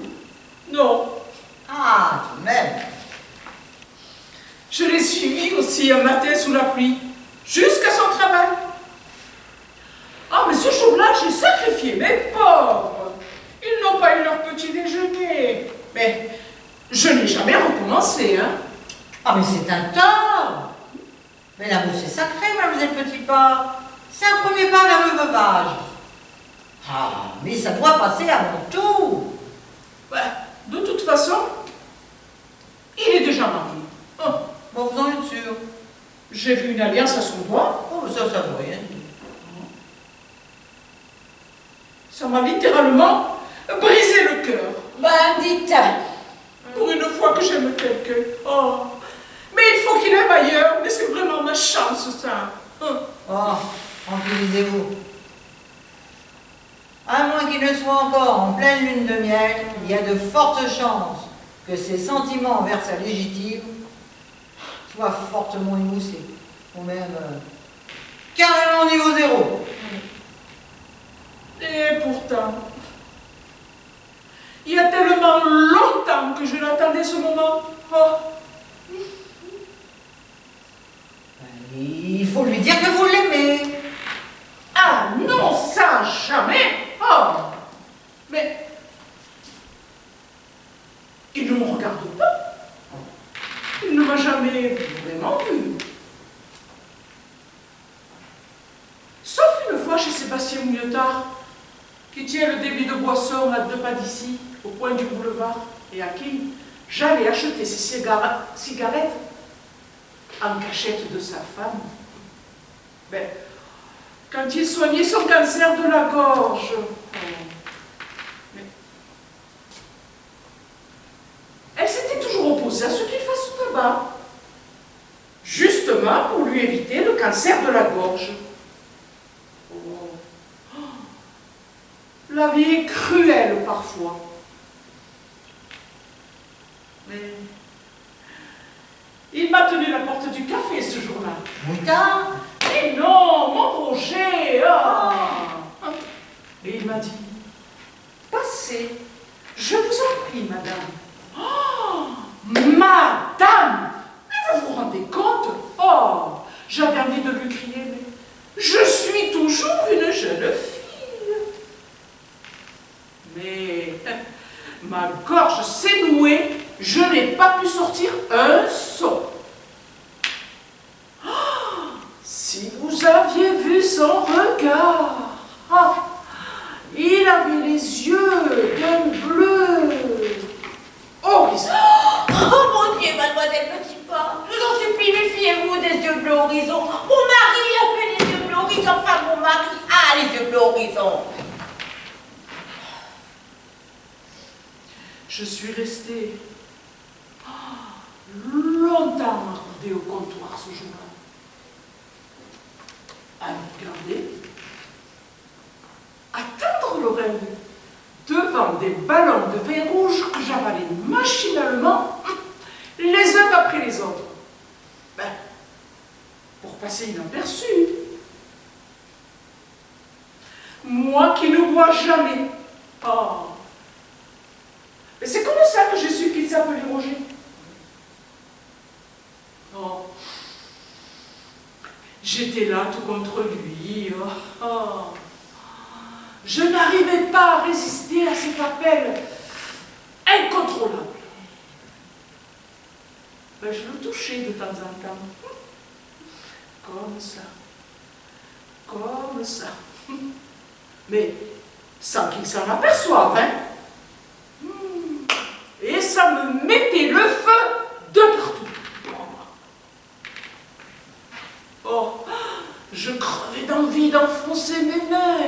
Non. Ah, tout de même. Je l'ai suivi aussi un matin sous la pluie, jusqu'à son travail. Ah, mais ce jour-là, j'ai sacrifié mes pauvres. Ils n'ont pas eu leur petit déjeuner. Mais je n'ai jamais recommencé, hein. Ah, mais c'est un tort. Mais l'amour, c'est sacré, mademoiselle Petit Pas. C'est un premier pas vers le veuvage. Ah, mais ça doit passer avant tout. Ben, de toute façon, il est déjà marié. Oh, Bon, vous en êtes sûr? j'ai vu une alliance à son doigt. Oh, ça veut rien dire. Ça m'a littéralement brisé le cœur. Ben, dites, Pour une fois que j'aime quelqu'un. Oh. Mais il faut qu'il aime ailleurs. Mais c'est vraiment ma chance, ça. Oh, tranquillisez-vous. À moins qu'il ne soit encore en pleine lune de miel, il y a de fortes chances que ses sentiments envers sa légitime soient fortement émoussés, ou même carrément au niveau zéro. Et pourtant, il y a tellement longtemps que je l'attendais ce moment. Oh. Il faut lui dire que vous l'aimez. Ah non, ça, jamais. Oh. Mais il ne me regarde pas. Il ne m'a jamais vraiment vu. Sauf une fois chez Sébastien Mouilletard, qui tient le débit de boisson à 2 pas d'ici, au coin du boulevard, et à qui j'allais acheter ses cigarettes en cachette de sa femme. Ben, quand il soignait son cancer de la gorge. Mais elle s'était toujours opposée à ce qu'il fasse au tabac, justement pour lui éviter le cancer de la gorge. La vie est cruelle parfois. Mais il m'a tenu la porte du café ce jour-là. Moutard? Mais non, mon Roger. Et il m'a dit, passez, je vous en prie, madame. Oh, madame, mais vous vous rendez compte? Oh, j'avais envie de lui crier, mais je suis toujours une jeune fille. Mais ma gorge s'est nouée, je n'ai pas pu sortir un son. Oh, si vous aviez vu son regard, oh, il avait les yeux d'un bleu horizon. oh mon Dieu, mademoiselle Petit Pas, je vous en supplie, méfiez-vous des yeux bleus horizon. Mon mari a fait les yeux bleus horizon, enfin mon mari a les yeux bleus horizon. Je suis restée longtemps accordée au comptoir ce jour-là, à me regarder, à tendre l'oreille devant des ballons de vin rouge que j'avalais machinalement, les uns après les autres. Ben, pour passer inaperçu. Moi qui ne bois jamais. Oh. Mais c'est comme ça que j'ai su qu'il s'appelait Roger. Oh. J'étais là tout contre lui. Oh. Oh. Je n'arrivais pas à résister à cet appel incontrôlable. Ben, je le touchais de temps en temps. Comme ça. comme ça. Mais sans qu'ils s'en aperçoivent, hein. Et ça me mettait le feu de partout. Oh, je crevais d'envie d'enfoncer mes mains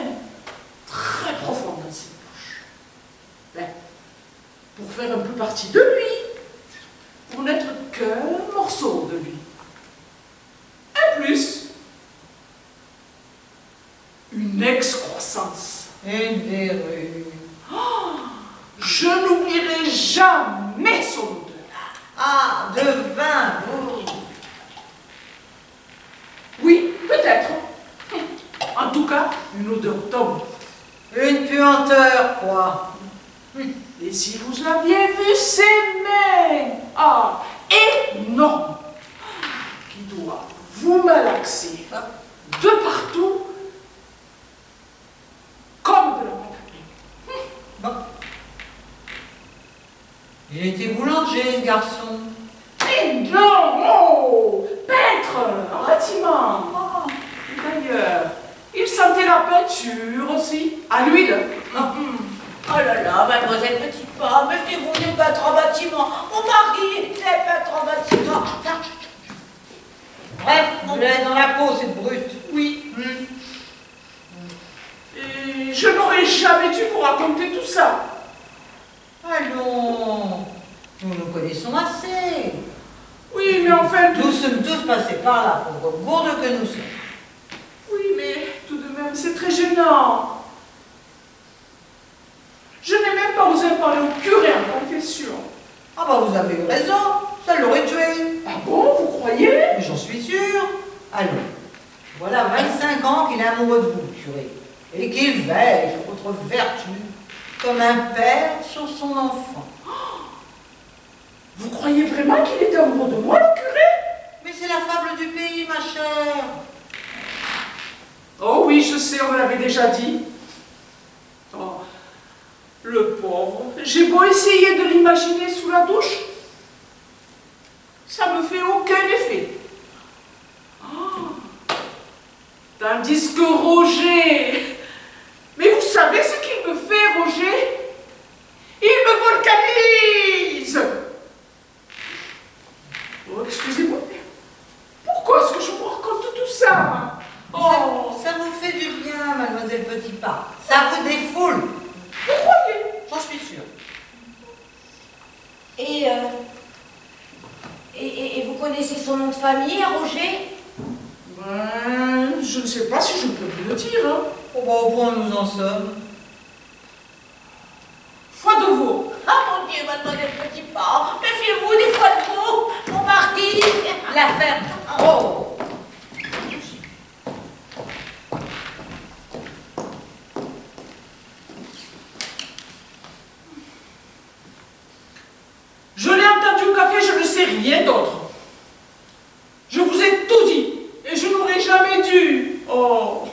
très profondes dans ses poches. Ben, pour faire un peu partie de lui, pour n'être qu'un morceau de lui. Et plus, une excroissance. Une verrue. Oh, je n'oublierai jamais son odeur. Ah, de vin. Oui, peut-être. En tout cas, une odeur d'homme. Une puanteur, quoi. Et si vous aviez vu ses mains, ah, énormes, qui doivent vous malaxer de partout, comme de la pâte à pain. Bon. Il était boulanger, ce garçon. Mais non, oh, peintre, en bâtiment. Oh, d'ailleurs, il sentait la peinture aussi, à l'huile. Oh là là, mademoiselle Petit Pas, méfiez-vous des peintres en bâtiment. Mon mari était peintre en bâtiment. Bref, vous l'avez dans la peau, cette brute. Oui. Et je n'aurais jamais dû vous raconter tout ça. Allons, nous nous connaissons assez. Oui, mais enfin... Nous sommes tous passés par là, pauvres gourdes que nous sommes. Oui, mais tout de même, c'est très gênant. Je n'ai même pas osé parler au curé en confession. Ah bah vous avez eu raison, ça l'aurait tué. Ah bon, vous croyez? Mais j'en suis sûre. Allons, voilà 25 ans qu'il est amoureux de vous, curé, et qu'il veille sur votre vertu, comme un père sur son enfant. Vous croyez vraiment qu'il était amoureux de moi, le curé? Mais c'est la fable du pays, ma chère. Oh oui, je sais, on me l'avait déjà dit. Oh, le pauvre. J'ai beau essayer de l'imaginer sous la douche, ça me fait aucun effet. Oh. Tandis que Roger... Mais vous savez ce qu'il me fait, Roger? Il me volcanise! Oh, excusez-moi. Pourquoi est-ce que je vous raconte tout ça? Oh. Ça vous fait du bien, mademoiselle Petit Pas. Ça vous défoule. Vous croyez? J'en suis sûre. Et vous connaissez son nom de famille, Roger? Ben, je ne sais pas si je peux vous le dire. Hein. Oh, bah, au point où nous en sommes. Foi de veau. Ah mon Dieu, mademoiselle Petit Pas, méfiez-vous des fois de faux, mon mari. L'affaire. Oh. Je l'ai entendu au café, je ne sais rien d'autre. Je vous ai tout dit, et je n'aurais jamais dû. Oh.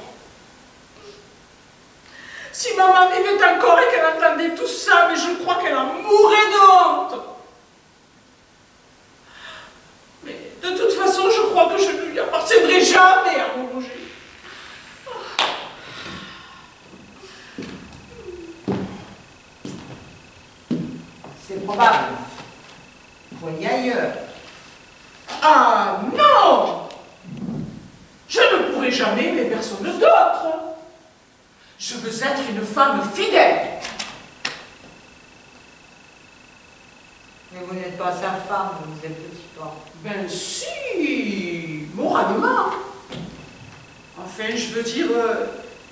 Si maman vivait encore et qu'elle entendait tout ça, mais je crois qu'elle en mourrait de honte. Mais de toute façon, je crois que je ne lui appartiendrai jamais à mon Roger. C'est probable. Voyez ailleurs. Ah non! Je ne pourrai jamais aimer personne d'autre. Je veux être une femme fidèle. Mais vous n'êtes pas sa femme, vous êtes Petit Pas. Ben si, moralement. Enfin, je veux dire,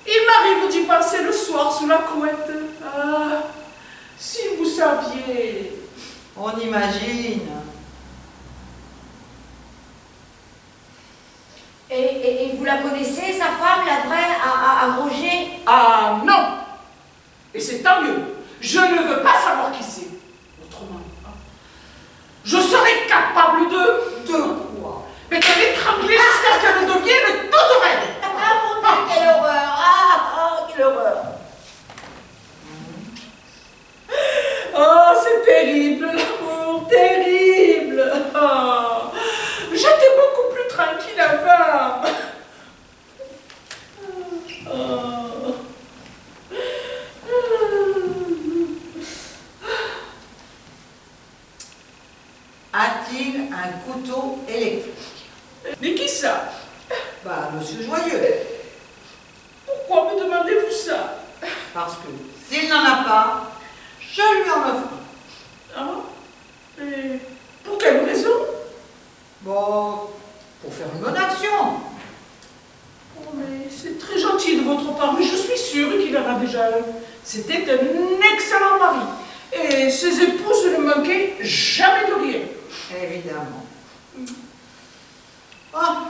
il m'arrive d'y passer le soir sous la couette. Ah, si vous saviez. On imagine. Et vous la connaissez, sa femme, la vraie, à Roger? Ah non! Et c'est tant mieux. Je ne veux pas savoir qui c'est. Autrement, hein, je serai capable de quoi? Mais de l'étrangler jusqu'à ce qu'elle devienne toute oreille. Ah mon Dieu, quelle horreur! Ah, quelle horreur! Oh, c'est terrible, l'amour, terrible. Oh, j'étais beaucoup plus tranquille avant. Parce que s'il n'en a pas, je lui en offre. Ah bon? Et pour quelle raison? Bon, pour faire une bonne action. Oh, mais c'est très gentil de votre part, mais je suis sûre qu'il en a déjà un. C'était un excellent mari. Et ses épouses ne manquaient jamais de rien. Évidemment. Ah,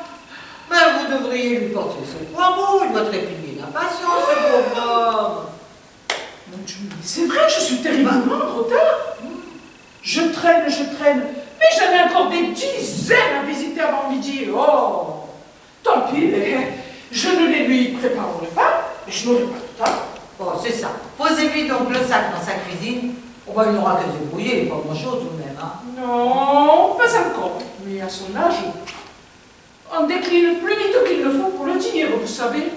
ben vous devriez lui porter ses poireaux, il doit trépigner d'impatience, ce pauvre homme. Mon Dieu, mais c'est vrai, je suis terriblement en retard. Je traîne, mais j'en ai encore des dizaines à visiter avant midi. Oh, tant pis, mais je ne les lui préparerai pas, et je n'aurai pas de temps. Bon, c'est ça. Posez-lui donc le sac dans sa cuisine. Oh, ben, il n'aura qu'à se débrouiller, pas grand-chose tout de même. Hein. Non, pas encore. Mais à son âge, on décline plus vite qu'il le faut pour le dire, vous savez.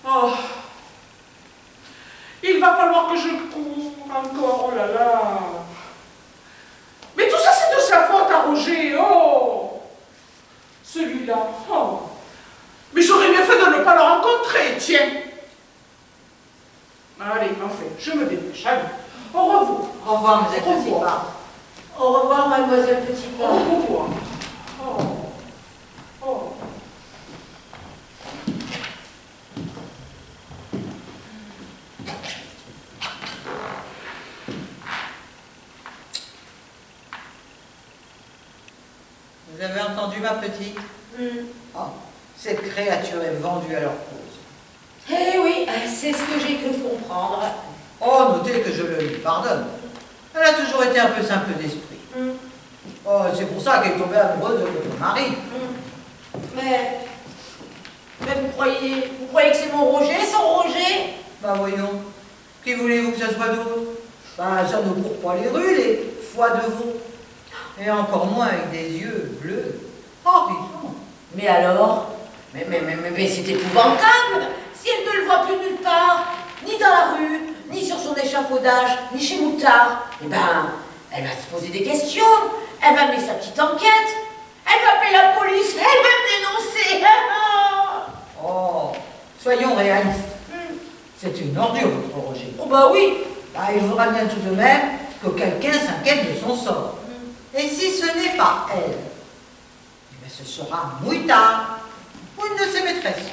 Oh, il va falloir que je cours encore, oh là là. Mais tout ça, c'est de sa faute à Roger, oh. Celui-là, oh. Mais j'aurais bien fait de ne pas le rencontrer, tiens. Allez, enfin, je me dépêche, allez. Au revoir. Au revoir, monsieur Petit Pas. Au revoir, mademoiselle Petit Au Pas. revoir. Oh. Oh. Vous avez entendu ma petite? Oh, cette créature est vendue à leur cause. Eh oui, c'est ce que j'ai cru comprendre. Oh, notez que je le lui pardonne. Elle a toujours été un peu simple d'esprit. Oh, c'est pour ça qu'elle est tombée amoureuse de votre mari. Mais vous croyez que c'est mon Roger, son Roger? Bah voyons, qui voulez-vous que ça soit d'autre? Bah ça ne court pas les rues, les foies de veau. Et encore moins avec des yeux bleus. Horrible. Mais alors? Mais c'est épouvantable! Si elle ne le voit plus nulle part, ni dans la rue, ni sur son échafaudage, ni chez Moutard, eh ben, elle va se poser des questions, elle va mener sa petite enquête, elle va appeler la police, elle va me dénoncer! Oh, soyons réalistes. C'est une ordure, votre Roger. Oh bah oui! Bah, il faudra bien tout de même que quelqu'un s'inquiète de son sort. Et si ce n'est pas elle, eh bien, ce sera Mouitard, ou une de ses maîtresses.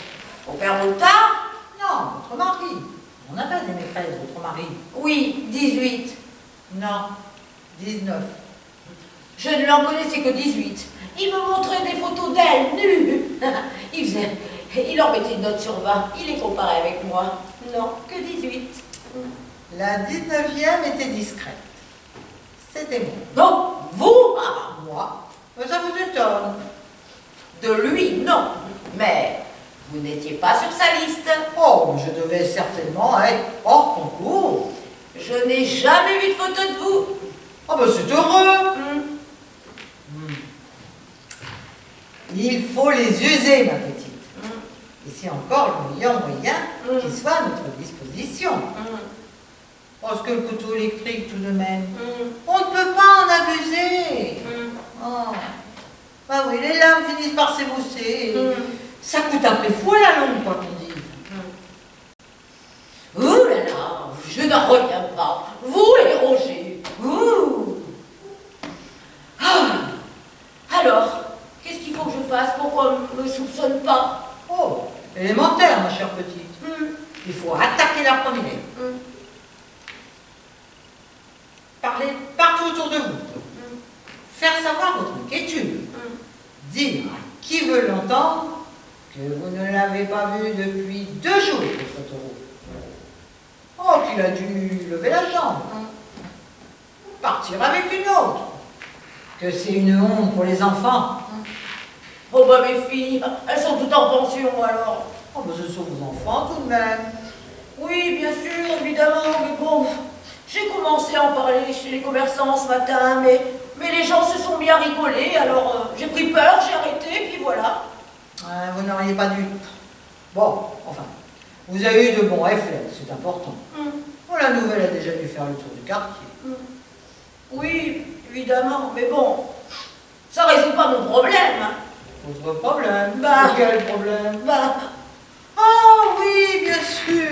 Au père Moutard? Non, votre mari. On avait des maîtresses, votre mari. Oui, 18. Non, 19. Je ne l'en connaissais que 18. Il me montrait des photos d'elle, nues. Il leur mettait une note sur 20. Il les comparait avec moi. Non, que 18. La 19e était discrète. C'était moi. Non, vous? Moi? Mais ça vous étonne. De lui, non. Mais vous n'étiez pas sur sa liste. Oh, je devais certainement être hors concours. Je n'ai jamais vu de photo de vous. Ah ben c'est heureux. Il faut les user, ma petite. Et c'est encore le meilleur moyen qui soit à notre disposition. Parce que le couteau électrique, tout de même, on ne peut pas en abuser. Oh. Bah oui, les lames finissent par s'émousser. Ça coûte après fou à la longue, quoi qu'on dise. Ouh là là, je n'en reviens pas. Vous et Roger. Ouh. Ah. Alors, qu'est-ce qu'il faut que je fasse pour qu'on ne me soupçonne pas? Oh, élémentaire, ma chère petite. Il faut attaquer la première. Parler partout autour de vous. Faire savoir votre inquiétude. Dire à qui veut l'entendre que vous ne l'avez pas vu depuis 2 jours, votre taureau. Oh, qu'il a dû lever la jambe. Partir avec une autre. Que c'est une honte pour les enfants. Oh bah mes filles, elles sont toutes en pension alors. Oh, mais ce sont vos enfants tout de même. Oui, bien sûr, évidemment, mais bon, j'ai commencé à en parler chez les commerçants ce matin, mais les gens se sont mis à rigoler, alors j'ai pris peur, j'ai arrêté, puis voilà. Vous n'auriez pas dû. Bon, enfin, vous avez eu de bons réflexes, c'est important. Bon, la nouvelle a déjà dû faire le tour du quartier. Oui, évidemment, mais bon, ça résout pas mon problème. Hein. Votre problème? Bah. Quel problème? Bah, Ah oui, bien sûr.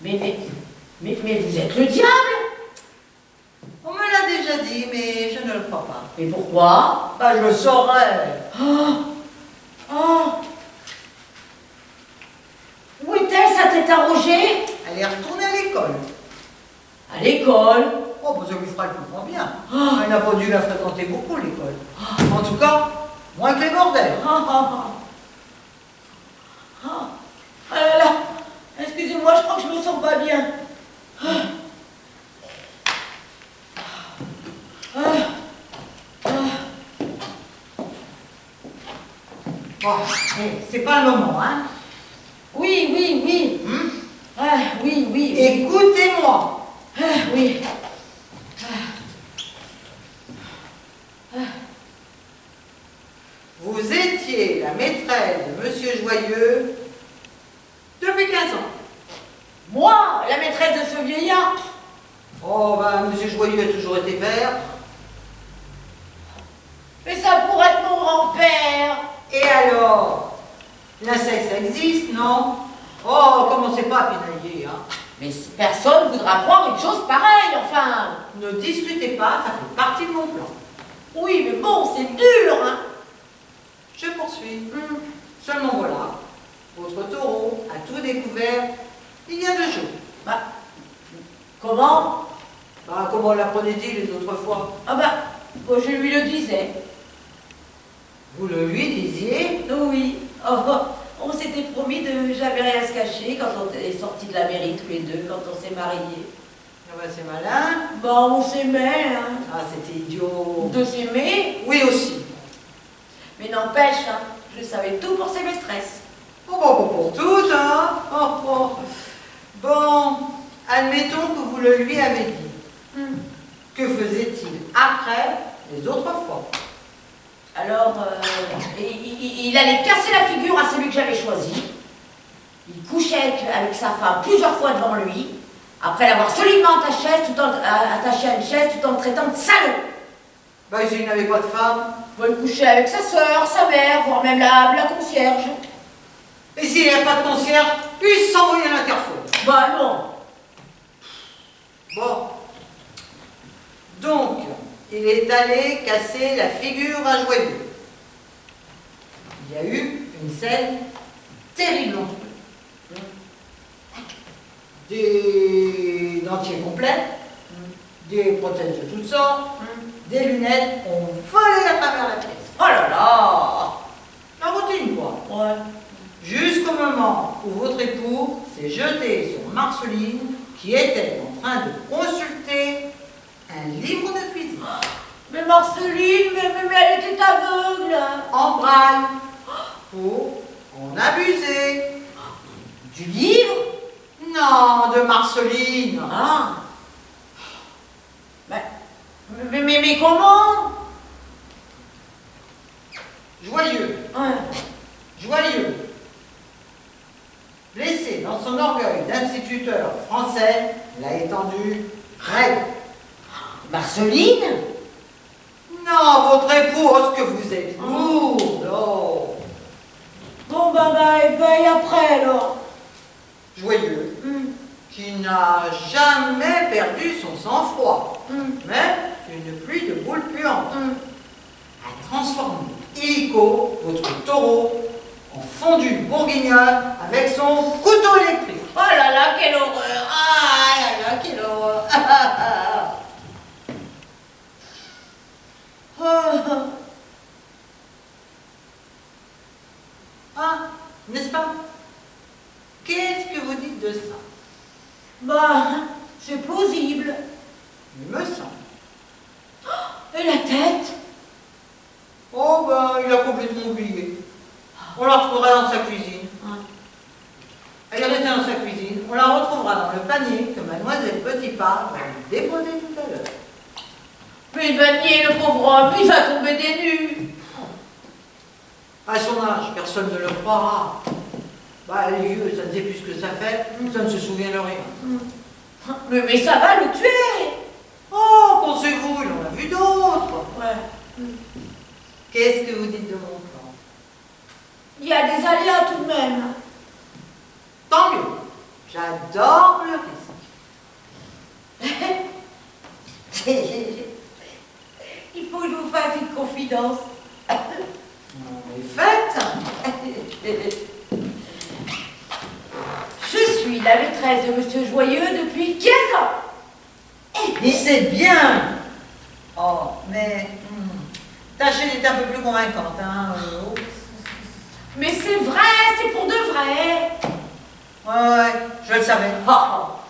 Mais vous êtes le diable! On me l'a déjà dit, mais je ne le crois pas. Et pourquoi? Bah, je le saurais. Oh! Où est-elle, sa tête à Roger? Elle est retournée à l'école. À l'école? Oh, bah, ça lui fera le plus grand bien. Elle n'a pas dû la fréquenter beaucoup, l'école. En tout cas, moins que les bordels. Ah là là! Excusez-moi, je crois que je me sens pas bien. Bon, c'est pas le moment, hein. Oui. Oui. Écoutez-moi. Oui. Vous étiez la maîtresse de Monsieur Joyeux depuis 15 ans. Moi, la maîtresse de ce vieillard? Oh, bah, Monsieur Joyeux a toujours été vert. Mais ça pourrait être mon grand-père. Et alors? L'inceste, ça existe, non? Oh, commencez pas à pinailler, hein. Mais personne ne voudra croire une chose pareille, enfin. Ne discutez pas, ça fait partie de mon plan. Oui, mais bon, c'est dur, hein. Je poursuis. Seulement voilà, votre taureau a tout découvert il y a 2 jours. Bah, comment? Bah, comment l'apprenait-il les autres fois? Ah bah, bon, je lui le disais. Vous le lui disiez? Oui. Oh, on s'était promis de jamais rien se cacher quand on est sortis de la mairie tous les deux, quand on s'est mariés. Ah bah, c'est malin. Bon, on s'aimait, hein. Ah, c'était idiot. De s'aimer. Oui aussi. Mais n'empêche, hein, je savais tout pour ses maîtresses. Oh, bah, pas pour toutes, hein. Oh. Bon, admettons que vous le lui avez dit. Que faisait-il après les autres fois? Alors, il allait casser la figure à celui que j'avais choisi. Il couchait avec sa femme plusieurs fois devant lui, après l'avoir solidement attaché à une chaise tout en le traitant de salaud. Bah, s'il n'avait pas de femme. Il couchait avec sa sœur, sa mère, voire même la concierge. Et s'il n'y a pas de concierge, il s'envoie à l'interphone. Bah non. Bon. Donc, il est allé casser la figure à Joyeux. Il y a eu une scène terrible entre eux. Des dentiers complets, des prothèses de toutes sortes, des lunettes ont volé à travers la pièce. Oh là là. La routine, quoi. Ouais. Jusqu'au moment où votre époux s'est jeté sur Marceline, qui était en train de consulter un livre de cuisine. Mais Marceline, mais elle était aveugle. En braille. Pour en abuser. Du livre? Non, de Marceline. Ah. Mais comment? Joyeux. Ouais. Joyeux. Blessé dans son orgueil d'instituteur français, l'a étendu raide. Marceline? Non, votre époux, oh, ce que vous êtes lourde. Oh. Bon, et après, alors? Joyeux, qui n'a jamais perdu son sang-froid, mais une pluie de boules puantes a transformé illico, votre taureau, en fondue bourguignonne avec son couteau électrique. Oh là là, quelle horreur! Ah là là, quelle horreur! Ah, n'est-ce pas? Qu'est-ce que vous dites de ça? Bah, c'est plausible. Il me semble. Et la tête? Oh, ben, il a complètement oublié. On la retrouvera dans sa cuisine. Elle est restée dans sa cuisine. On la retrouvera dans le panier que mademoiselle Petitpas va lui déposer tout à l'heure. Mais il va nier, le pauvre homme, il va tomber des nues. À son âge, personne ne le croira. Bah, elle est vieux, ça ne sait plus ce que ça fait, ça ne se souvient de rien. Mais ça va le tuer. Oh, pensez-vous, il en a vu d'autres. Ouais. Qu'est-ce que vous dites de mon plan? Il y a des aléas tout de même. Tant mieux. j'adore le risque. Il faut que je vous fasse une confidence. Mais faites. Je suis la maîtresse de Monsieur Joyeux depuis 15 ans. Et c'est bien. Oh, mais tâchez d'être un peu plus convaincante. Hein. Mais c'est vrai, c'est pour de vrai. Ouais, je le savais.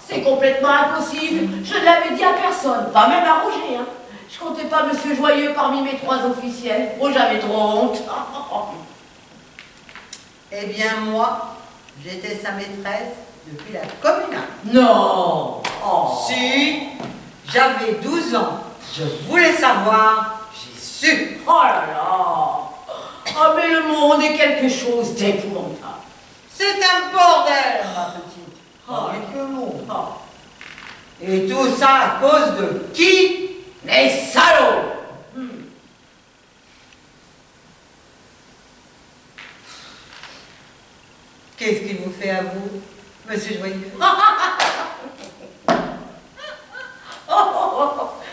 C'est complètement impossible. Je ne l'avais dit à personne, pas même à Roger. Hein. Je comptais pas Monsieur Joyeux parmi mes 3 officiels. Oh, j'avais trop honte. Eh bien, moi, j'étais sa maîtresse depuis la communale. Non. Si, j'avais 12 ans. Je voulais savoir, j'ai su. Oh là là. Oh, mais le monde est quelque chose d'épouvantable. C'est un bordel, ma petite. Rien que le monde. Et tout ça à cause de qui? Les salauds. Qu'est-ce qu'il vous fait à vous, Monsieur Joyeux?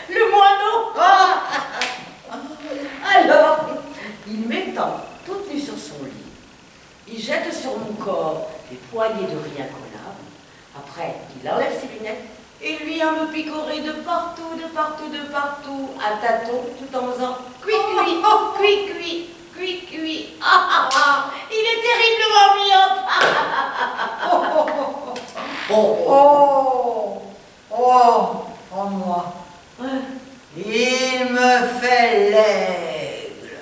Le moineau. Alors, il m'étend toute nue sur son lit. Il jette sur mon corps des poignées de rien collable. Après, il enlève ses lunettes et il vient me picorer de partout, de partout, de partout, à tâtons, tout en faisant cuit-cuit, cuit-cuit, cuit-cuit. Il est terriblement myope. Oh, moi. Il me fait l'aigle.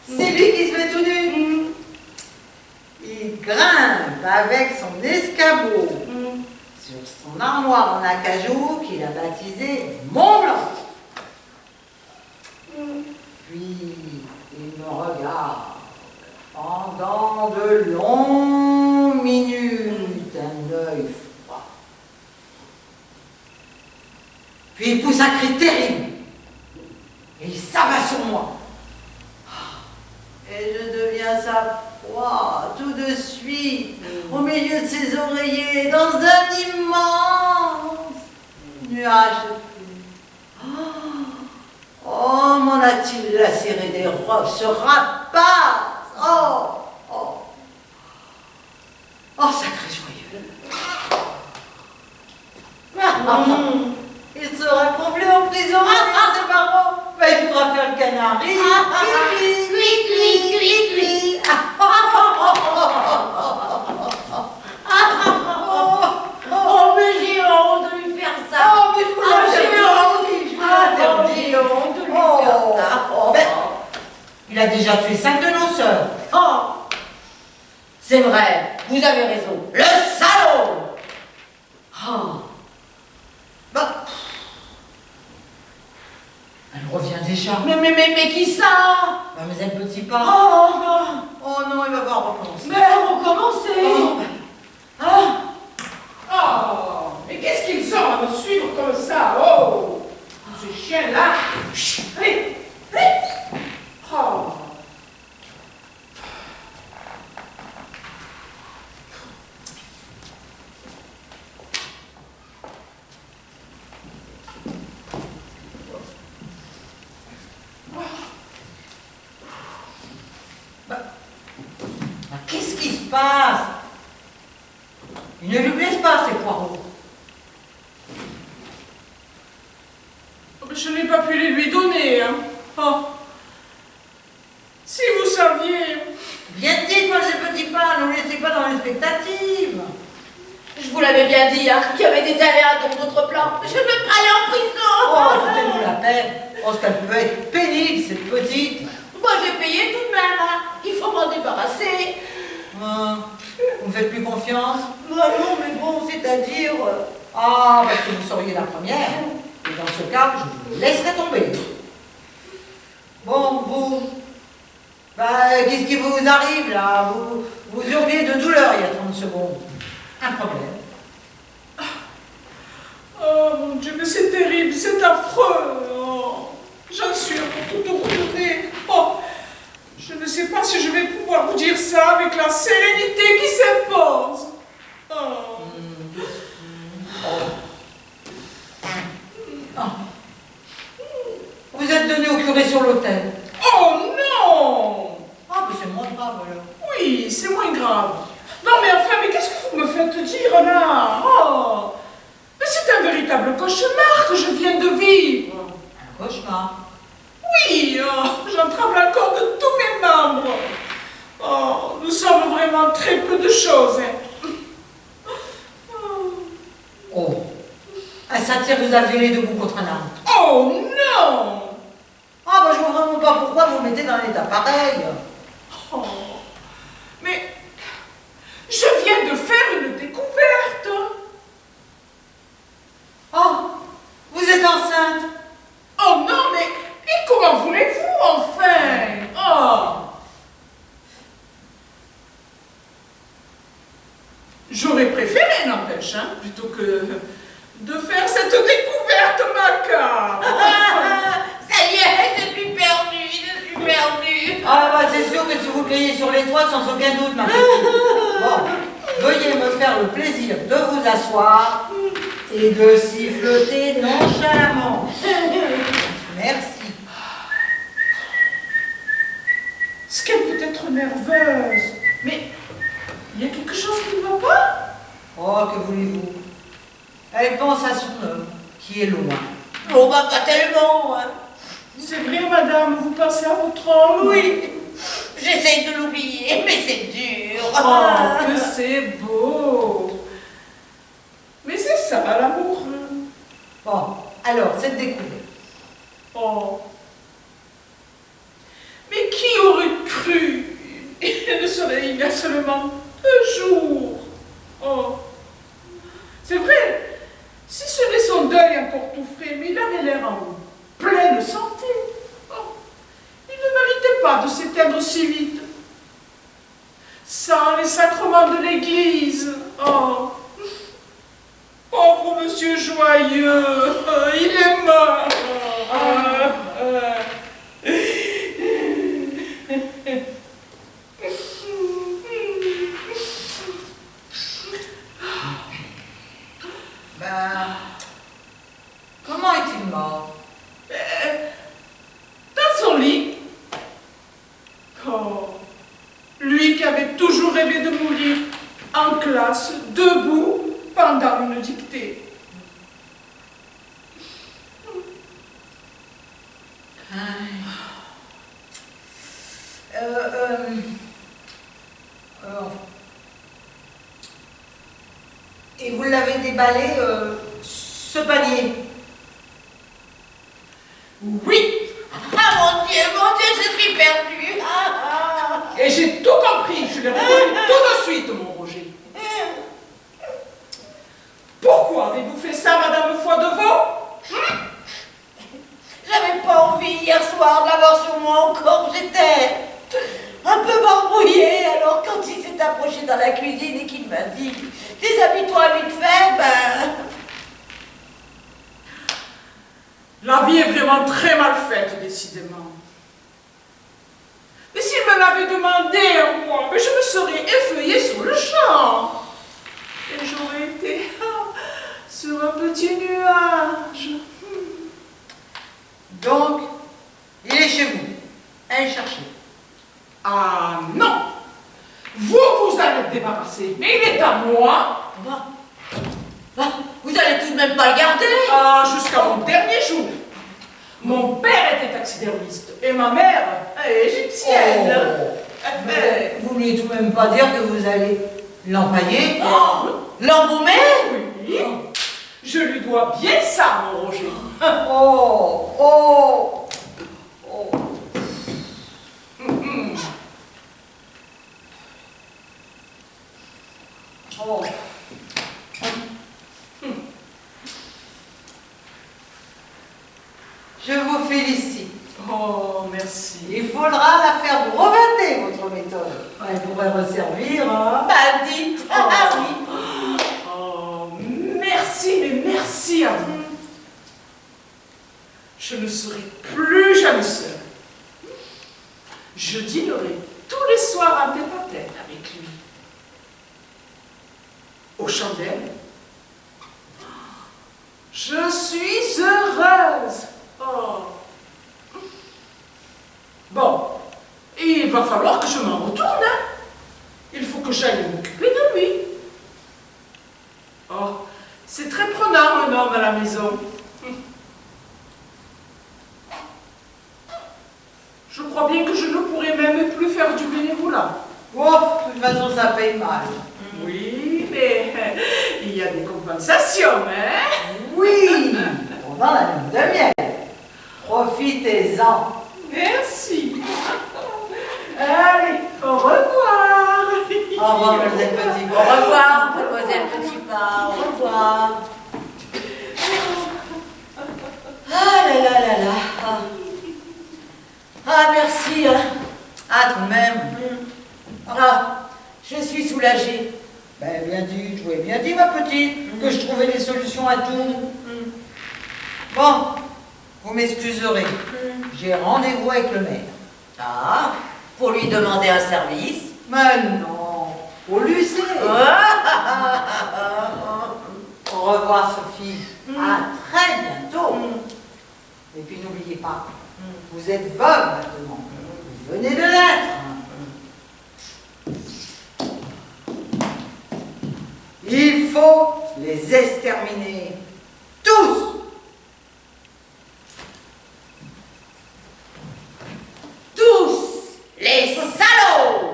C'est lui qui se met tout nu. Il grimpe avec son escabeau sur son armoire en acajou qu'il a baptisé Mont Blanc. Puis il me regarde pendant de longues minutes, un œil froid. Puis il pousse un cri terrible et il s'abat sur moi. Et je deviens sa proie tout de suite, au milieu de ses oreillers, dans un immense nuage de pluie. Oh, m'en a-t-il lacéré des robes, ce rapace! Oh, sacré Joyeux! Il sera comblé en prison avec ses parents. Mais il pourra faire le canari. Oh, mais j'ai honte de lui faire ça. Oh, mais je vous l'interdis. J'ai honte de lui faire ça. Ben, il a déjà tué 5 dénonceurs. C'est vrai, vous avez raison. Le salaud. Bah, elle revient déjà. Mais qui ça? Mademoiselle Petitpas. Oh Non, il va falloir recommencer. Mais recommencer. Mais qu'est-ce qu'ils ont à me suivre comme ça? Oh, ce chien-là. Allez, allez. Oh. Qu'est-ce qui se passe? Il ne lui plaisent pas, ces poireaux. Je n'ai pas pu les lui donner. Hein. Si vous saviez. Bien dit, Mademoiselle Petitpas, ne vous laissez pas dans l'expectative. Je vous l'avais bien dit, hein, qu'il y avait des aléas dans votre plan. Je ne veux pas aller en prison. Foutez-nous la peine. Qu'elle peut être pénible, cette petite. Moi, j'ai payé tout de même. Hein. Il faut m'en débarrasser. Vous me faites plus confiance? Bah non, mais bon, c'est-à-dire... Parce que vous seriez la première. Et dans ce cas, je vous laisserai tomber. Bon, vous... qu'est-ce qui vous arrive, là? Vous hurliez de douleur il y a 30 secondes. Un problème. Oh mon Dieu, mais c'est terrible, c'est affreux. J'en suis pour tout regretter. Je ne sais pas si je vais pouvoir vous dire ça avec la sérénité qui s'impose. Oh. Vous êtes donné au curé sur l'autel. Oh non! Ah, mais c'est moins grave alors. Oui, c'est moins grave. Non mais enfin, mais qu'est-ce que vous me faites dire là? Oh! Mais c'est un véritable cauchemar que je viens de vivre. Un cauchemar. Oui, j'en tremble encore de tous mes membres. Oh, nous sommes vraiment très peu de choses. Hein. Oh. Un satyre vous a violé debout contre un arbre. Oh non! Ah, bah je vois vraiment pas pourquoi vous mettez dans un état pareil. Oh, mais je viens de faire une découverte. Oh, vous êtes enceinte. Oh non, mais et comment voulez-vous enfin? Oh! J'aurais préféré, n'empêche, hein, plutôt que de faire cette découverte macabre. Ça y est, je suis perdue. Ah, bah c'est sûr que si vous pliez sur les toits, sans aucun doute, ma petite. Bon, veuillez me faire le plaisir de vous asseoir et de siffloter nonchalamment. Merci. Est-ce qu'elle peut être nerveuse? Mais il y a quelque chose qui ne va pas? Oh, que voulez-vous? Elle pense à son homme, qui est loin. Oh, bah pas tellement. Hein. C'est vrai, madame, vous pensez à votre homme? Oui, j'essaye de l'oublier, mais c'est dur. Oh, que c'est beau! Mais c'est ça, l'amour. Bon, alors, cette découverte. Oh. Mais qui aurait cru? Il ne serait il y a seulement 2 jours. Oh. C'est vrai, si ce n'est son deuil encore tout frais, mais il avait l'air en pleine santé. Oh. Il ne méritait pas de s'éteindre si vite. Sans les sacrements de l'église. Oh. Pauvre monsieur joyeux, il est mort. Ben, comment est-il mort? Dans son lit. Oh, lui qui avait toujours rêvé de mourir en classe, debout, pendant une dictée. Et vous l'avez déballé, ce panier? Oui, Ah mon Dieu, je suis perdue. et j'ai tout compris, je l'ai reconnu tout de suite, mon Roger. Pourquoi avez-vous fait ça, Madame Foidevaux? J'avais pas envie hier soir de l'avoir sur moi encore. J'étais un peu barbouillée. Alors quand il s'est approché dans la cuisine et qu'il m'a dit « Déshabille-toi vite fait », ben... La vie est vraiment très mal faite, décidément. Mais s'il me l'avait demandé à moi, mais je me serais effeuillée sur le champ. Et j'aurais été sur un petit nuage. Donc, il est chez vous. Allez chercher. Ah non! Vous allez le débarrasser, mais il est à moi. Vous allez tout de même pas le garder. Ah, jusqu'à mon dernier jour. Mon père était taxidermiste et ma mère est égyptienne. Mais vous voulez tout de même pas dire que vous allez l'empailler? L'embaumer? Oui, je lui dois bien ça, mon Roger. Oh, oh, oh. Oh. Je vous félicite. Oh, merci. Il faudra la faire breveter, votre méthode. Elle pourrait resservir, hein? Bah dites. Ah oui. Oh, merci, mais merci à vous. Je ne serai plus jamais seule. Je dînerai tous les soirs en tête-à-tête avec lui. Aux chandelles. Je suis heureuse. Oh. Bon, il va falloir que je m'en retourne, hein. Il faut que j'aille m'occuper de lui. Oh, c'est très prenant un homme à la maison. Je crois bien que je ne pourrai même plus faire du bénévolat. Oh, de toute façon, ça paye mal. Oui, mais il y a des compensations, hein? Oui, pendant la lune de miel. Profitez-en. Merci. Allez, au revoir. Au revoir, mademoiselle Petit. Au revoir, mademoiselle Petit Pas, au revoir. Ah là là là là. Ah, merci. Hein. Ah, tout de même. Ah, je suis soulagée. Ben, bien dit, je vous ai bien dit, ma petite, que je trouvais des solutions à tout. Bon, vous m'excuserez. J'ai rendez-vous avec le maire. Ah, pour lui demander un service. Mais non, au lycée. Au revoir, Sophie. À très bientôt. Et puis n'oubliez pas, vous êtes veuve maintenant. Vous venez de l'être. Il faut les exterminer. Tous. Tous les salauds.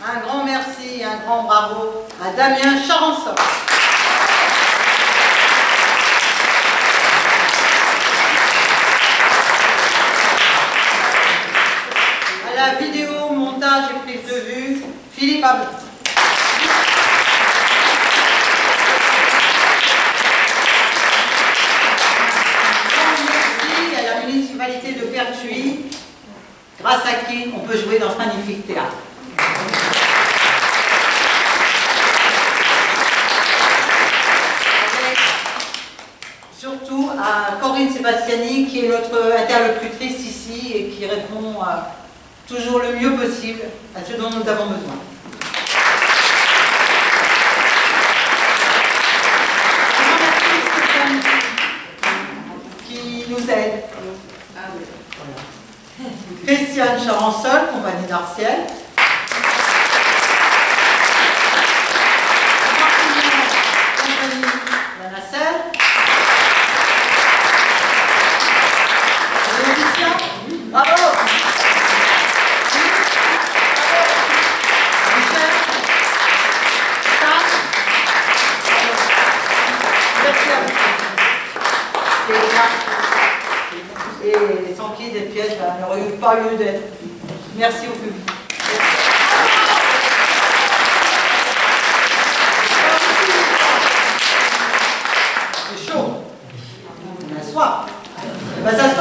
Un grand merci et un grand bravo à Damien Charançon. grâce à qui on peut jouer dans ce magnifique théâtre. Surtout à Corinne Sébastiani, qui est notre interlocutrice ici et qui répond toujours le mieux possible à ce dont nous avons besoin. Qui nous aide. Christiane Charansol, compagnie d'Arciel. Compagnie La Nacelle. Bravo! Et sans qui cette pièce n'aurait pas lieu d'être. Merci au public. C'est chaud. On a soif. Ben, ça se